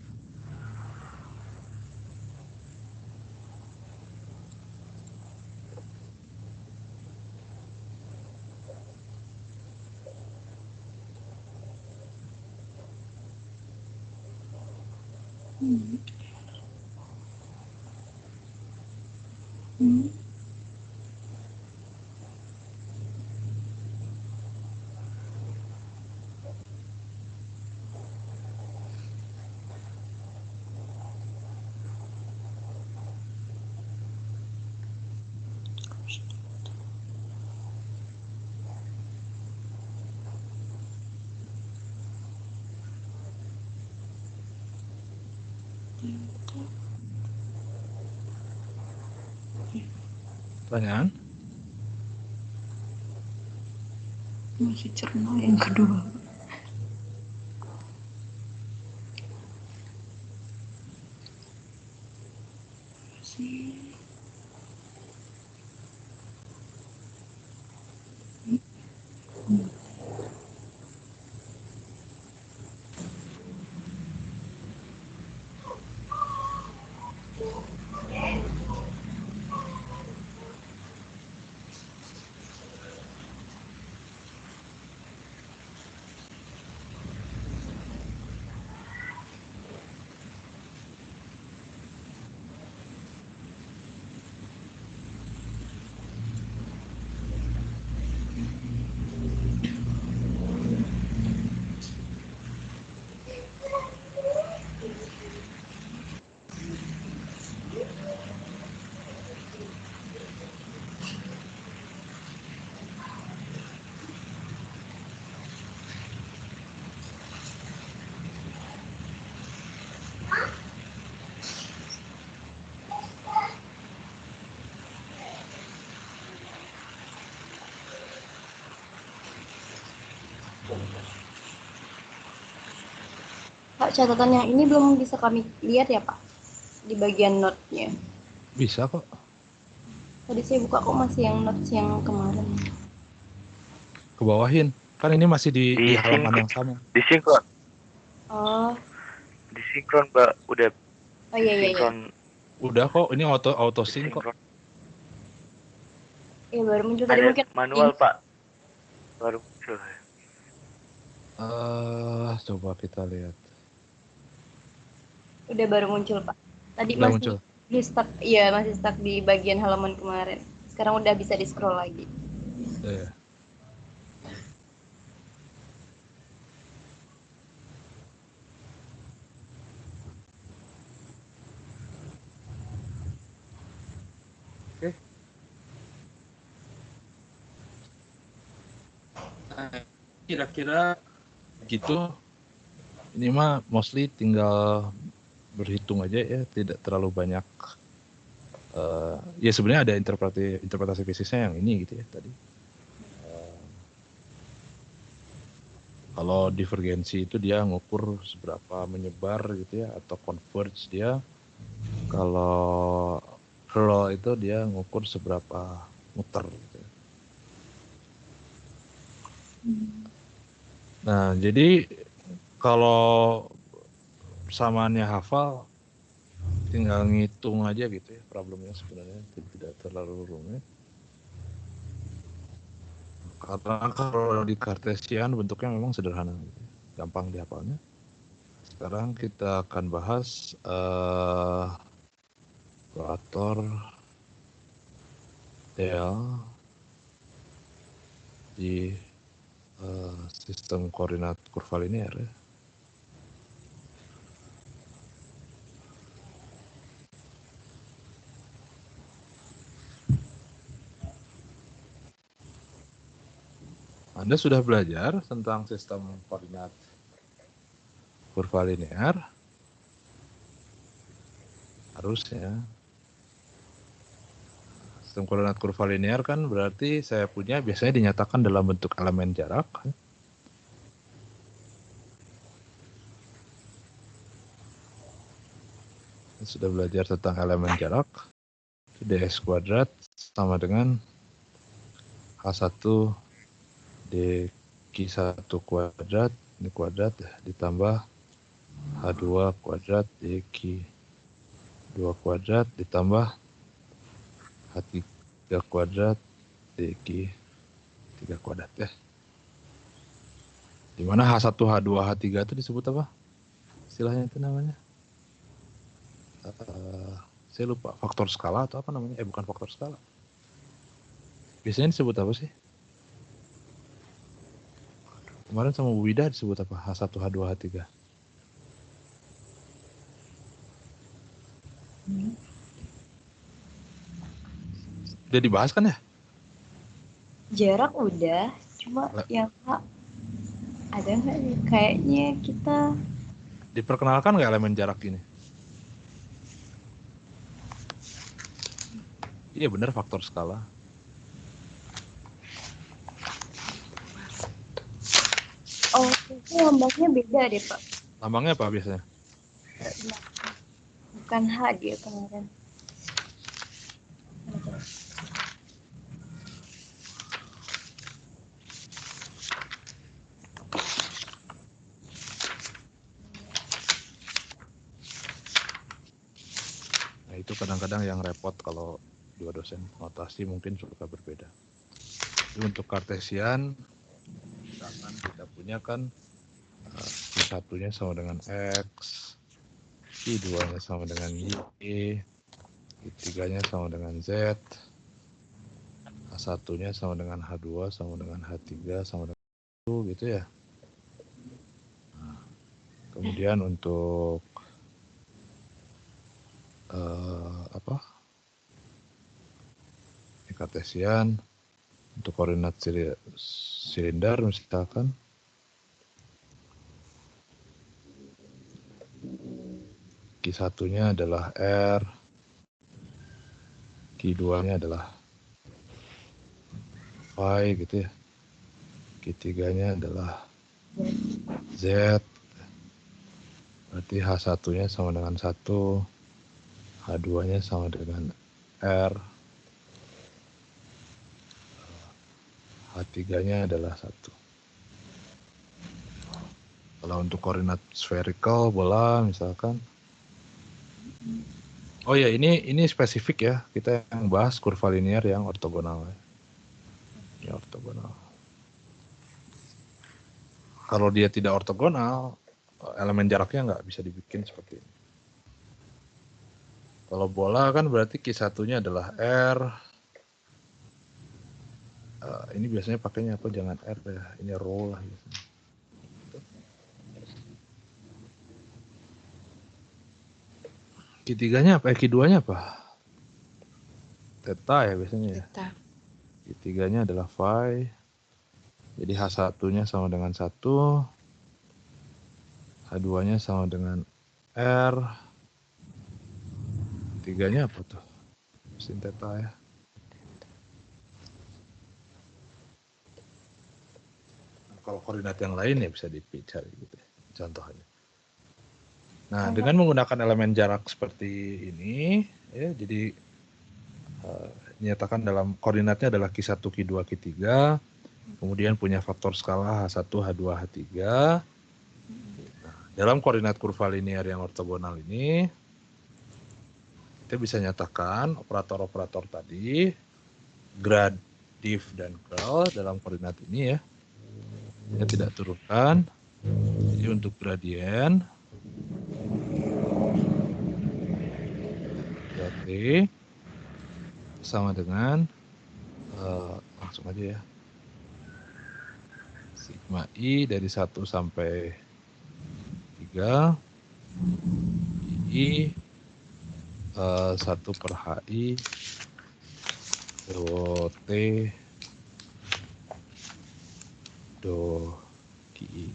Pertanyaan? Masih cerna yang kedua. Pak, catatan yang ini belum bisa kami lihat ya, Pak? Di bagian note-nya. Bisa kok. Tadi saya buka kok masih yang notes yang kemarin. Kebawahin. Kan ini masih di halaman yang sama. Disinkron. Oh. Disinkron, Mbak. Udah. Oh iya, iya, iya. Udah kok, ini auto sync kok. Iya, baru muncul tadi Ada mungkin. manual, Pak. Baru muncul. Coba kita lihat. Udah baru muncul, Pak. Tadi Udah masih muncul. stuck, iya masih stuck di bagian halaman kemarin. Sekarang udah bisa di scroll lagi. Iya. Oke. Kira-kira gitu. Ini mah mostly tinggal berhitung aja ya, tidak terlalu banyak. Ya sebenarnya ada interpretasi fisiknya yang ini gitu ya tadi. Kalau divergensi itu dia ngukur seberapa menyebar gitu ya, atau converge dia. Kalau roll itu dia ngukur seberapa muter gitu. Nah, jadi kalau samaannya hafal tinggal ngitung aja gitu ya, problemnya sebenarnya tidak terlalu rumit. Karena kalau di Cartesian bentuknya memang sederhana, gampang dihafalnya. Sekarang kita akan bahas operator del di sistem koordinat kurva linear ya. Anda sudah belajar tentang sistem koordinat kurva linear? Harusnya. Sistem koordinat kurva linear kan berarti saya punya biasanya dinyatakan dalam bentuk elemen jarak. Sudah belajar tentang elemen jarak. ds kuadrat sama dengan H1 dq1 kuadrat ini kuadrat ditambah H2 kuadrat dq2 kuadrat ditambah H3 kuadrat dq3 kuadrat ya. Dimana H1, H2, H3 itu disebut apa? Istilahnya itu namanya? Saya lupa, faktor skala atau apa namanya? Bukan faktor skala. Biasanya disebut apa sih? Kemarin sama Bu Wida disebut apa? H1, H2, H3. Udah dibahas kan ya? Jarak udah, cuma yang ada nggak nih? Kayaknya kita Diperkenalkan nggak elemen jarak ini? Iya benar, faktor skala. oh itu lambangnya beda deh Pak. Lambangnya apa biasanya? Bukan H dia kemarin. Nah itu kadang-kadang yang repot kalau dua dosen notasi mungkin suka berbeda. Jadi untuk Cartesian, misalkan kita punya kan Q1-nya sama dengan X, Q2-nya sama dengan Y, Q3-nya sama dengan Z, H1-nya sama dengan H2, sama dengan H3, sama dengan itu gitu ya. Nah, kemudian untuk Cartesian, untuk koordinat silinder misalkan Q1-nya adalah R, Q2-nya adalah phi gitu ya. Q3-nya adalah Z. Berarti H1-nya sama dengan 1, H2-nya sama dengan R, H3-nya adalah 1. Kalau untuk koordinat spherical bola misalkan, oh ya ini spesifik ya, kita yang bahas kurva linear yang ortogonal ya. Ini ortogonal. Kalau dia tidak ortogonal, elemen jaraknya nggak bisa dibikin seperti ini. Kalau bola kan berarti Q1-nya adalah R. Ini biasanya pakainya apa? Jangan R ya, ini rho lah biasanya. Q3-nya apa? Q2-nya apa? Theta ya biasanya ya. Theta. Q3-nya adalah phi. Jadi H1-nya sama dengan 1. H2-nya sama dengan R. Q3-nya apa tuh? Sin theta ya. Nah, kalau koordinat yang lain ya bisa dicari gitu ya. Contohnya. Nah, dengan menggunakan elemen jarak seperti ini, ya, jadi Dinyatakan dalam koordinatnya adalah Q1, Q2, Q3, kemudian punya faktor skala H1, H2, H3. Nah, dalam koordinat kurva linear yang ortogonal ini, kita bisa nyatakan operator-operator tadi, grad, div, dan curl dalam koordinat ini ya. Kita tidak turunkan. Jadi untuk gradien, T sama dengan, langsung aja ya, sigma I dari 1 sampai 3, I 1 per HI do T do QI.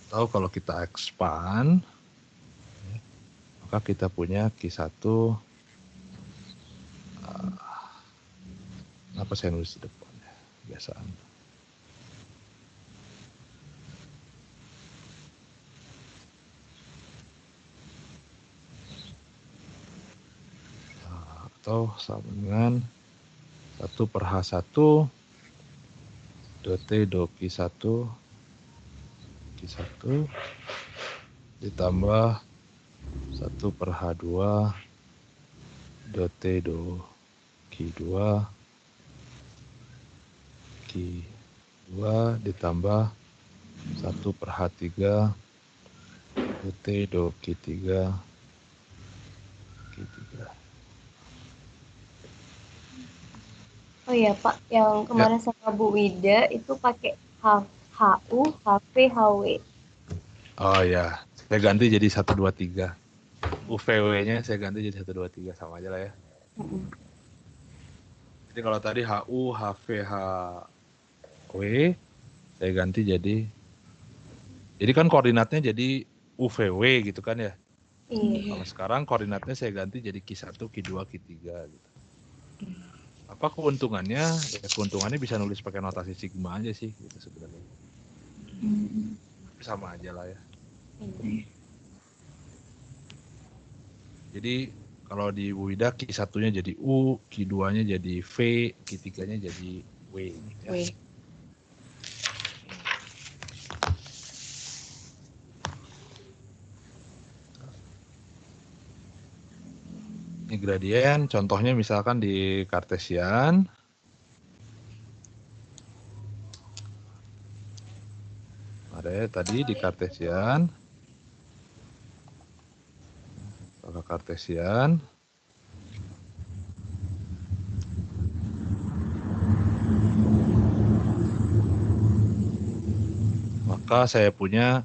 Atau kalau kita expand, maka kita punya Q1, apa saya nulis di depan ya, kebiasaan. Atau sama dengan 1 per H1 do T do Q1 ditambah 1 per H2 do T do Q2 ditambah 1 per H3 do T do Q3 Oh iya Pak, yang kemarin sama Bu Wida itu pakai HU, HV, HW. Oh ya, saya ganti jadi 1, 2, 3. UVW-nya saya ganti jadi 1, 2, 3, sama aja lah ya. Jadi kalau tadi HU, HV, HW, saya ganti jadi kan koordinatnya jadi UVW gitu kan ya. Iya. Kalau sekarang koordinatnya saya ganti jadi Q1, Q2, Q3 gitu. Apa keuntungannya? Ya keuntungannya bisa nulis pakai notasi sigma aja sih gitu sebenarnya. Sama aja lah ya. Jadi kalau di Wida Q1-nya jadi U, Q2-nya jadi V, Q3-nya jadi W. Ya. Ini gradien, contohnya misalkan di Kartesian. Ada ya tadi di Kartesian. Kalau Kartesian. Maka saya punya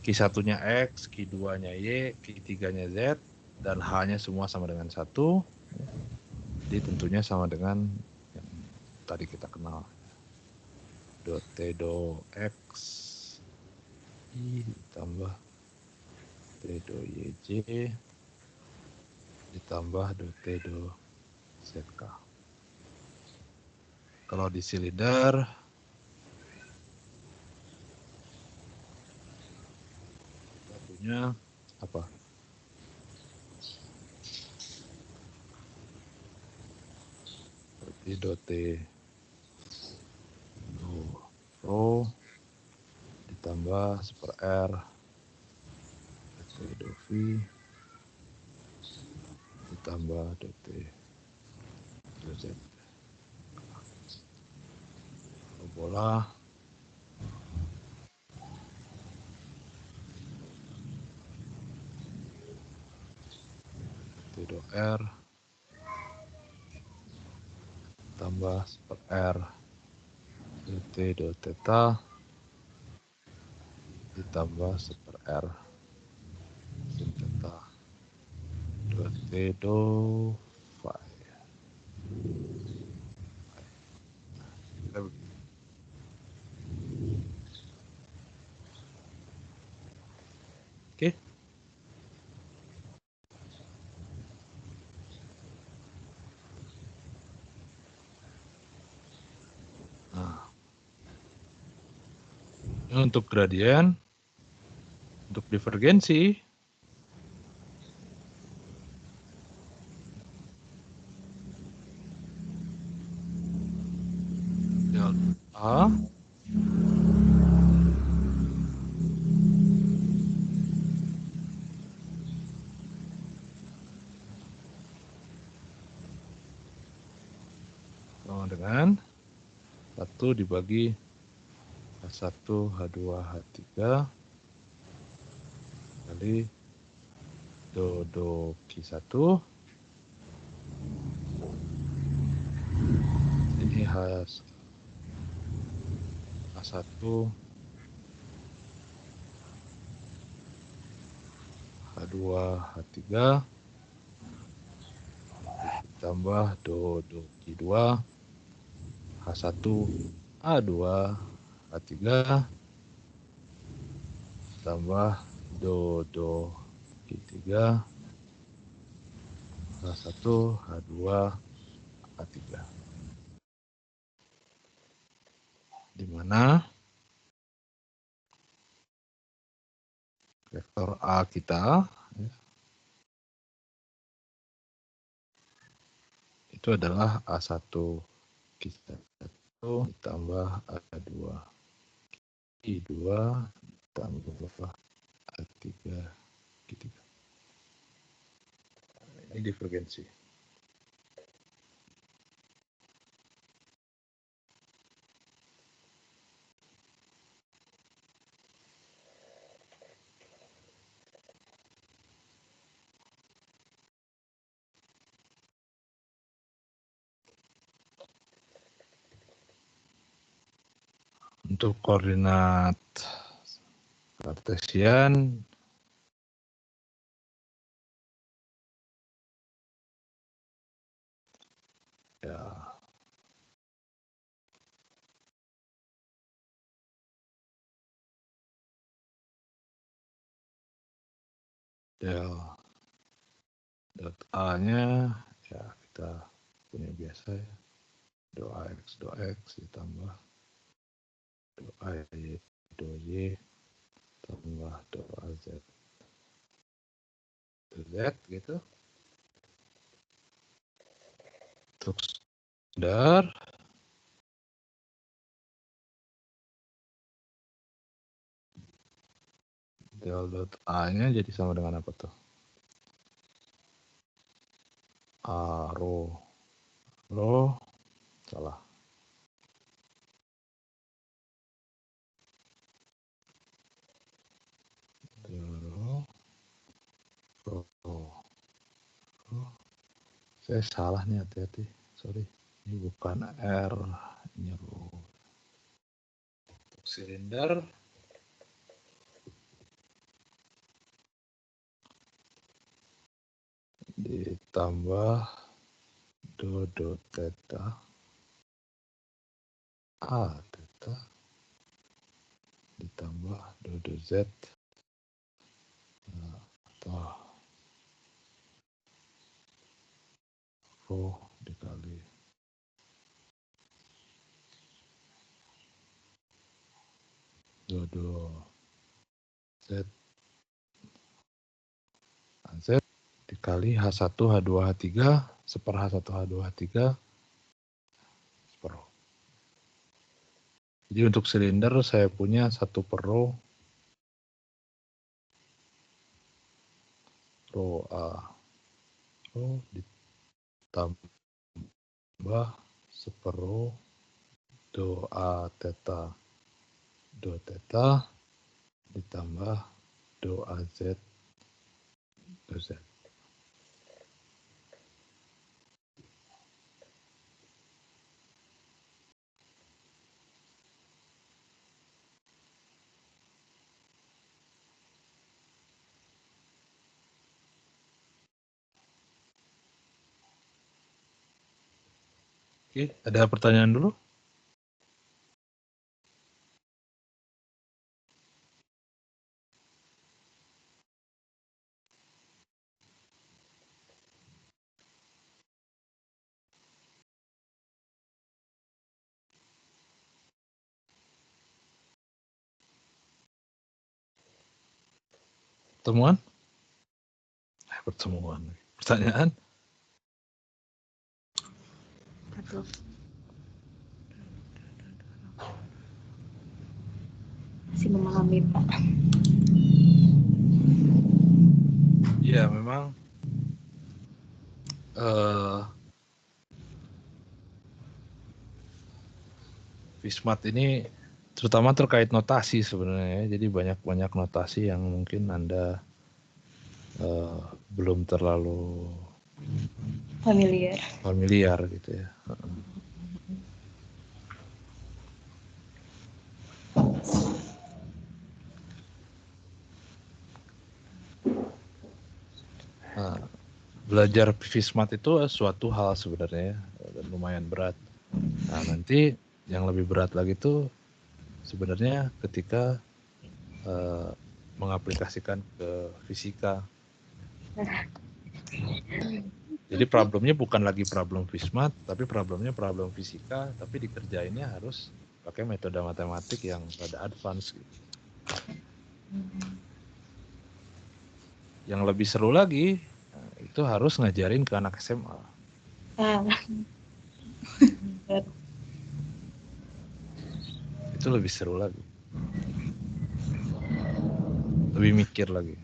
Q1-nya X, Q2-nya Y, Q3-nya Z, dan H-nya semua sama dengan 1. Jadi tentunya sama dengan yang tadi kita kenal. Do T do X I ditambah T do YJ ditambah do T do ZK. Kalau di silinder kita punya apa? Berarti do T do Rho ditambah per R do T do V ditambah do T do Z. Bola T do R tambah per R do T do theta ditambah per R sin theta do T do phi. Oke. Nah, ini untuk gradien, untuk divergensi, dibagi H1, H2, H3 kali do Q1. Ini H1, H2, H3 ditambah do Q2, H1, A2, H3 tambah do Q3, H1, H2, A3. Di mana vektor A kita ya, itu adalah A1 Q1 ditambah A2 I2 ditambah A3 Q3. Ini divergensi. Untuk koordinat kartesian ya del dot A-nya ya kita punya biasa ya, do AX ditambah do AY do Y tambah do AZ do Z gitu. Untuk standar del dot A-nya jadi sama dengan apa tuh? A rho salah. Saya salah nih, hati-hati. Sorry. Ini bukan R, ini rho. Untuk silinder ditambah do theta A theta ditambah do Z atau rho dikali do Z Z dikali H1, H2, H3 seper H1, H2, H3 seper rho. Jadi untuk silinder saya punya 1 per rho A rho ditambah seper do A theta do theta ditambah do AZ do Z. Oke, ada pertanyaan dulu? Pertemuan? Pertemuan. Pertanyaan? Aduh. Masih memahami, Pak. Ya, memang Vismat ini terutama terkait notasi sebenarnya ya. Jadi banyak notasi yang mungkin Anda belum terlalu familiar gitu ya. Nah, belajar Vismat itu suatu hal sebenarnya dan lumayan berat. Nah, nanti yang lebih berat lagi tuh sebenarnya ketika mengaplikasikan ke fisika. Jadi problemnya bukan lagi problem Vismat, tapi problemnya problem fisika, tapi dikerjainnya harus pakai metode matematik yang rada advance gitu. Yang lebih seru lagi, itu harus ngajarin ke anak SMA. Itu lebih seru lagi. Lebih mikir lagi.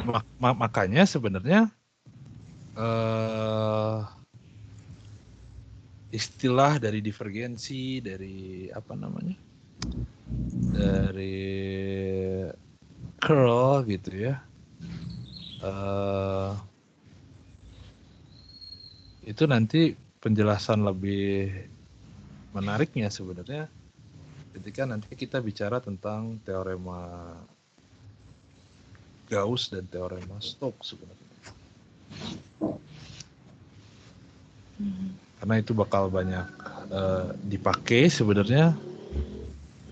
Nah, makanya sebenarnya istilah dari divergensi, dari apa namanya, dari curl gitu ya, itu nanti penjelasan lebih menariknya sebenarnya ketika nanti kita bicara tentang teorema Gauss dan teorema Stokes sebenarnya. Karena itu bakal banyak dipakai sebenarnya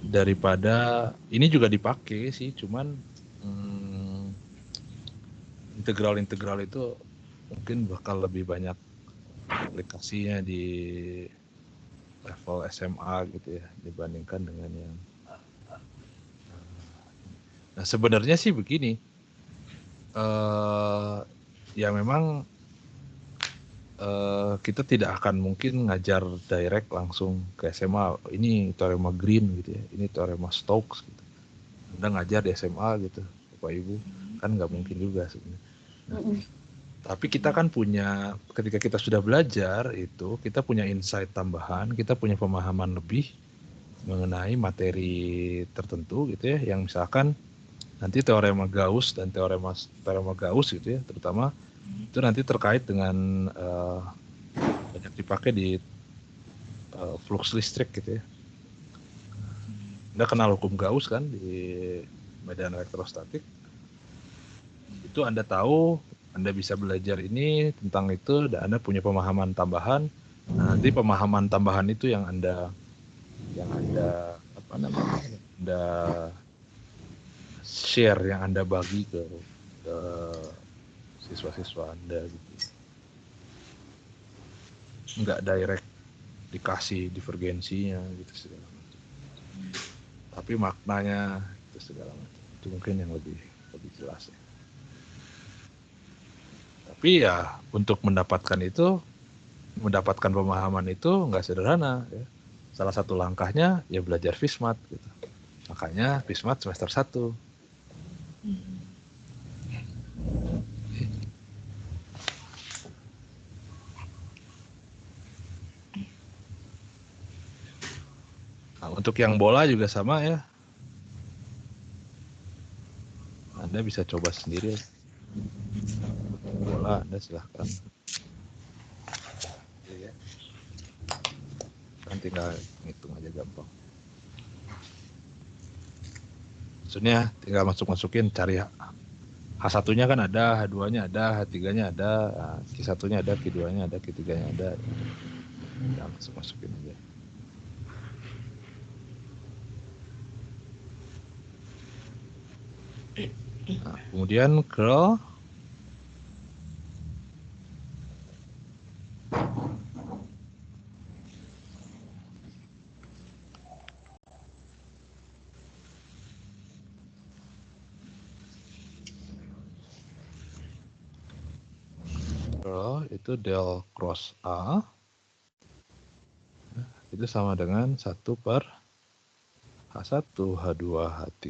daripada ini juga dipakai sih, cuman integral itu mungkin bakal lebih banyak aplikasinya di level SMA gitu ya dibandingkan dengan yang nah sebenarnya sih begini ya memang kita tidak akan mungkin ngajar direct langsung ke SMA ini teorema Green gitu ya, ini teorema Stokes gitu. Anda ngajar di SMA gitu Bapak Ibu kan nggak mungkin juga sebenarnya. Tapi kita kan punya, ketika kita sudah belajar itu, kita punya insight tambahan, kita punya pemahaman lebih mengenai materi tertentu gitu ya, yang misalkan nanti teorema Gauss dan teorema Gauss gitu ya, terutama itu nanti terkait dengan banyak dipakai di flux listrik gitu ya. Anda kenal hukum Gauss kan di medan elektrostatik, itu Anda tahu. Anda bisa belajar ini tentang itu dan Anda punya pemahaman tambahan. Nah, nanti pemahaman tambahan itu yang Anda apa namanya? Anda share, yang Anda bagi ke siswa-siswa Anda gitu. Enggak direct dikasih divergensinya gitu segala macam. Tapi maknanya itu segala macam. Itu mungkin yang lebih jelas ya. Tapi ya untuk mendapatkan pemahaman itu nggak sederhana ya. Salah satu langkahnya ya belajar Vismat gitu. Makanya Vismat semester 1. Nah, untuk yang bola juga sama ya. Anda bisa coba sendiri. Bola Anda silahkan. Ya. Kan tinggal ngitung aja gampang. Maksudnya tinggal masukin cari H1-nya kan ada, H2-nya ada, H3-nya ada, Q1-nya ada, Q2-nya ada, Q3-nya ada. Tinggal masukin aja. Nah, kemudian curl itu del cross A itu sama dengan 1 per H1, H2, H3.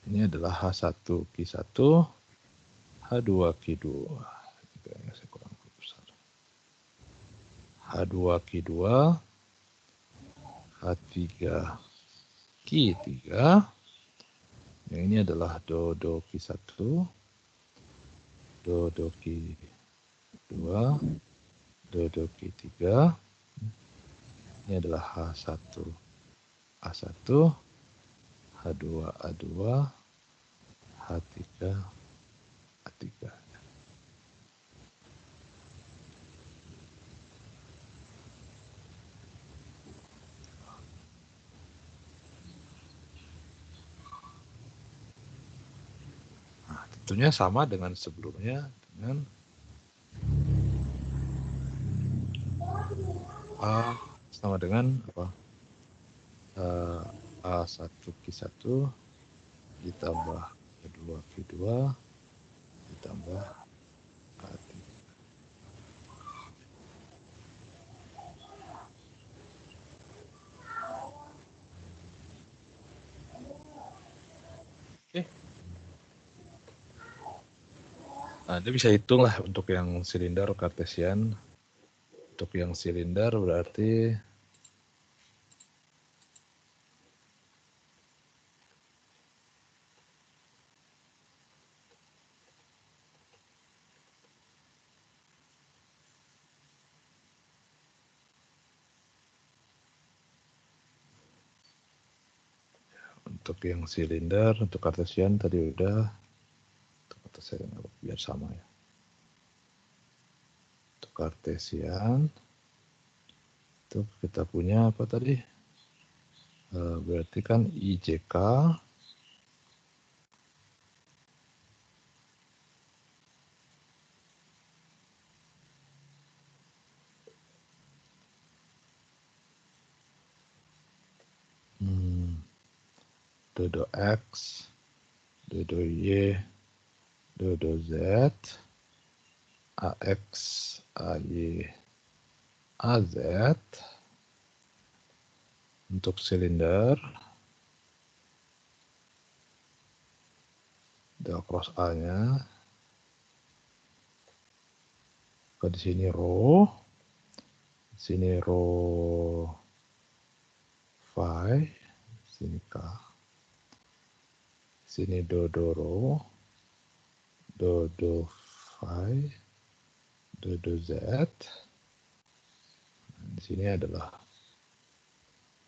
Ini adalah H1, Q1, H2, Q2. Kayaknya saya kurang besar. H2 Q2, H3 Q3. Yang ini adalah do Q1, do Q2, do Q3. Ini adalah H1 A1, H2 A2, H3 A3. Nah, tentunya sama dengan sebelumnya, dengan A sama dengan apa? A1 Q1 ditambah A2 Q2 ditambah A3. Oke. Nah, Anda bisa hitung lah untuk yang silinder kartesian. Untuk yang silinder berarti untuk kartesian tadi udah, untuk kartesian biar sama ya. Untuk kartesian itu kita punya apa tadi? Berarti kan IJK dodo X, dodo Y, dodo Z, AX, AY, AZ. Untuk silinder, del cross A-nya, ke di sini rho, di sini rho phi, sini K, sini dodo rho, dodo phi, dodo Z. Di sini adalah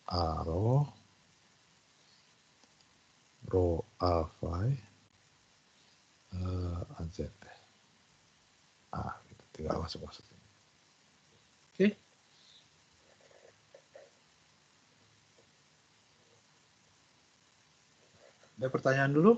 A rho, rho A phi, AZ. Kita tinggal masuk-masuk. Oke. Ada pertanyaan dulu?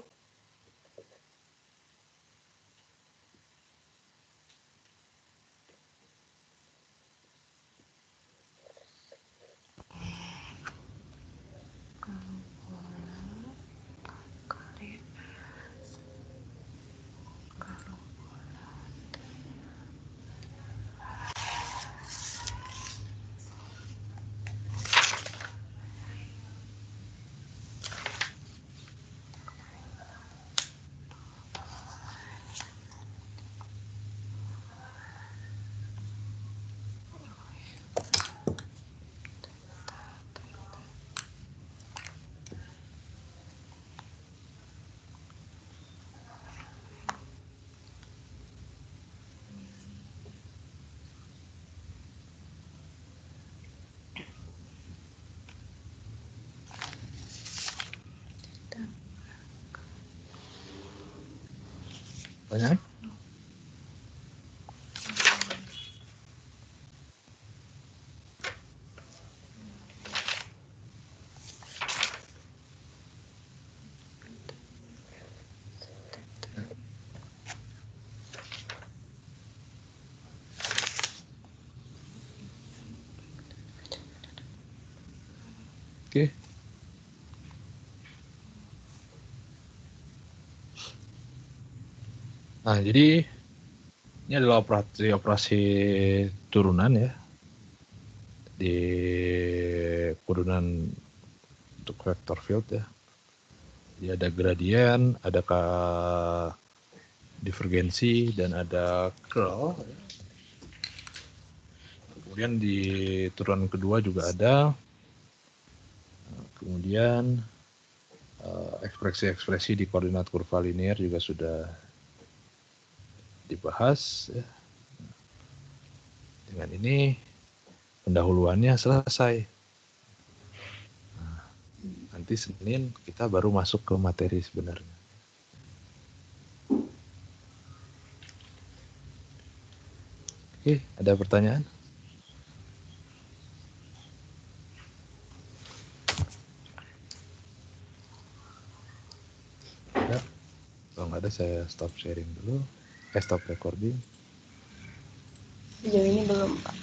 Pertanyaan? Oke. Nah, jadi ini adalah operasi turunan ya. Di turunan untuk vector field ya. Jadi ada gradien, ada divergensi, dan ada curl. Kemudian di turunan kedua juga ada. Kemudian ekspresi-ekspresi di koordinat kurva linear juga sudah dibahas. Ya. Dengan ini pendahuluannya selesai. Nah, nanti Senin kita baru masuk ke materi sebenarnya. Oke, ada pertanyaan? Ada? Kalau nggak ada saya stop sharing dulu. Stop recording. Sejauh ini belum, Pak.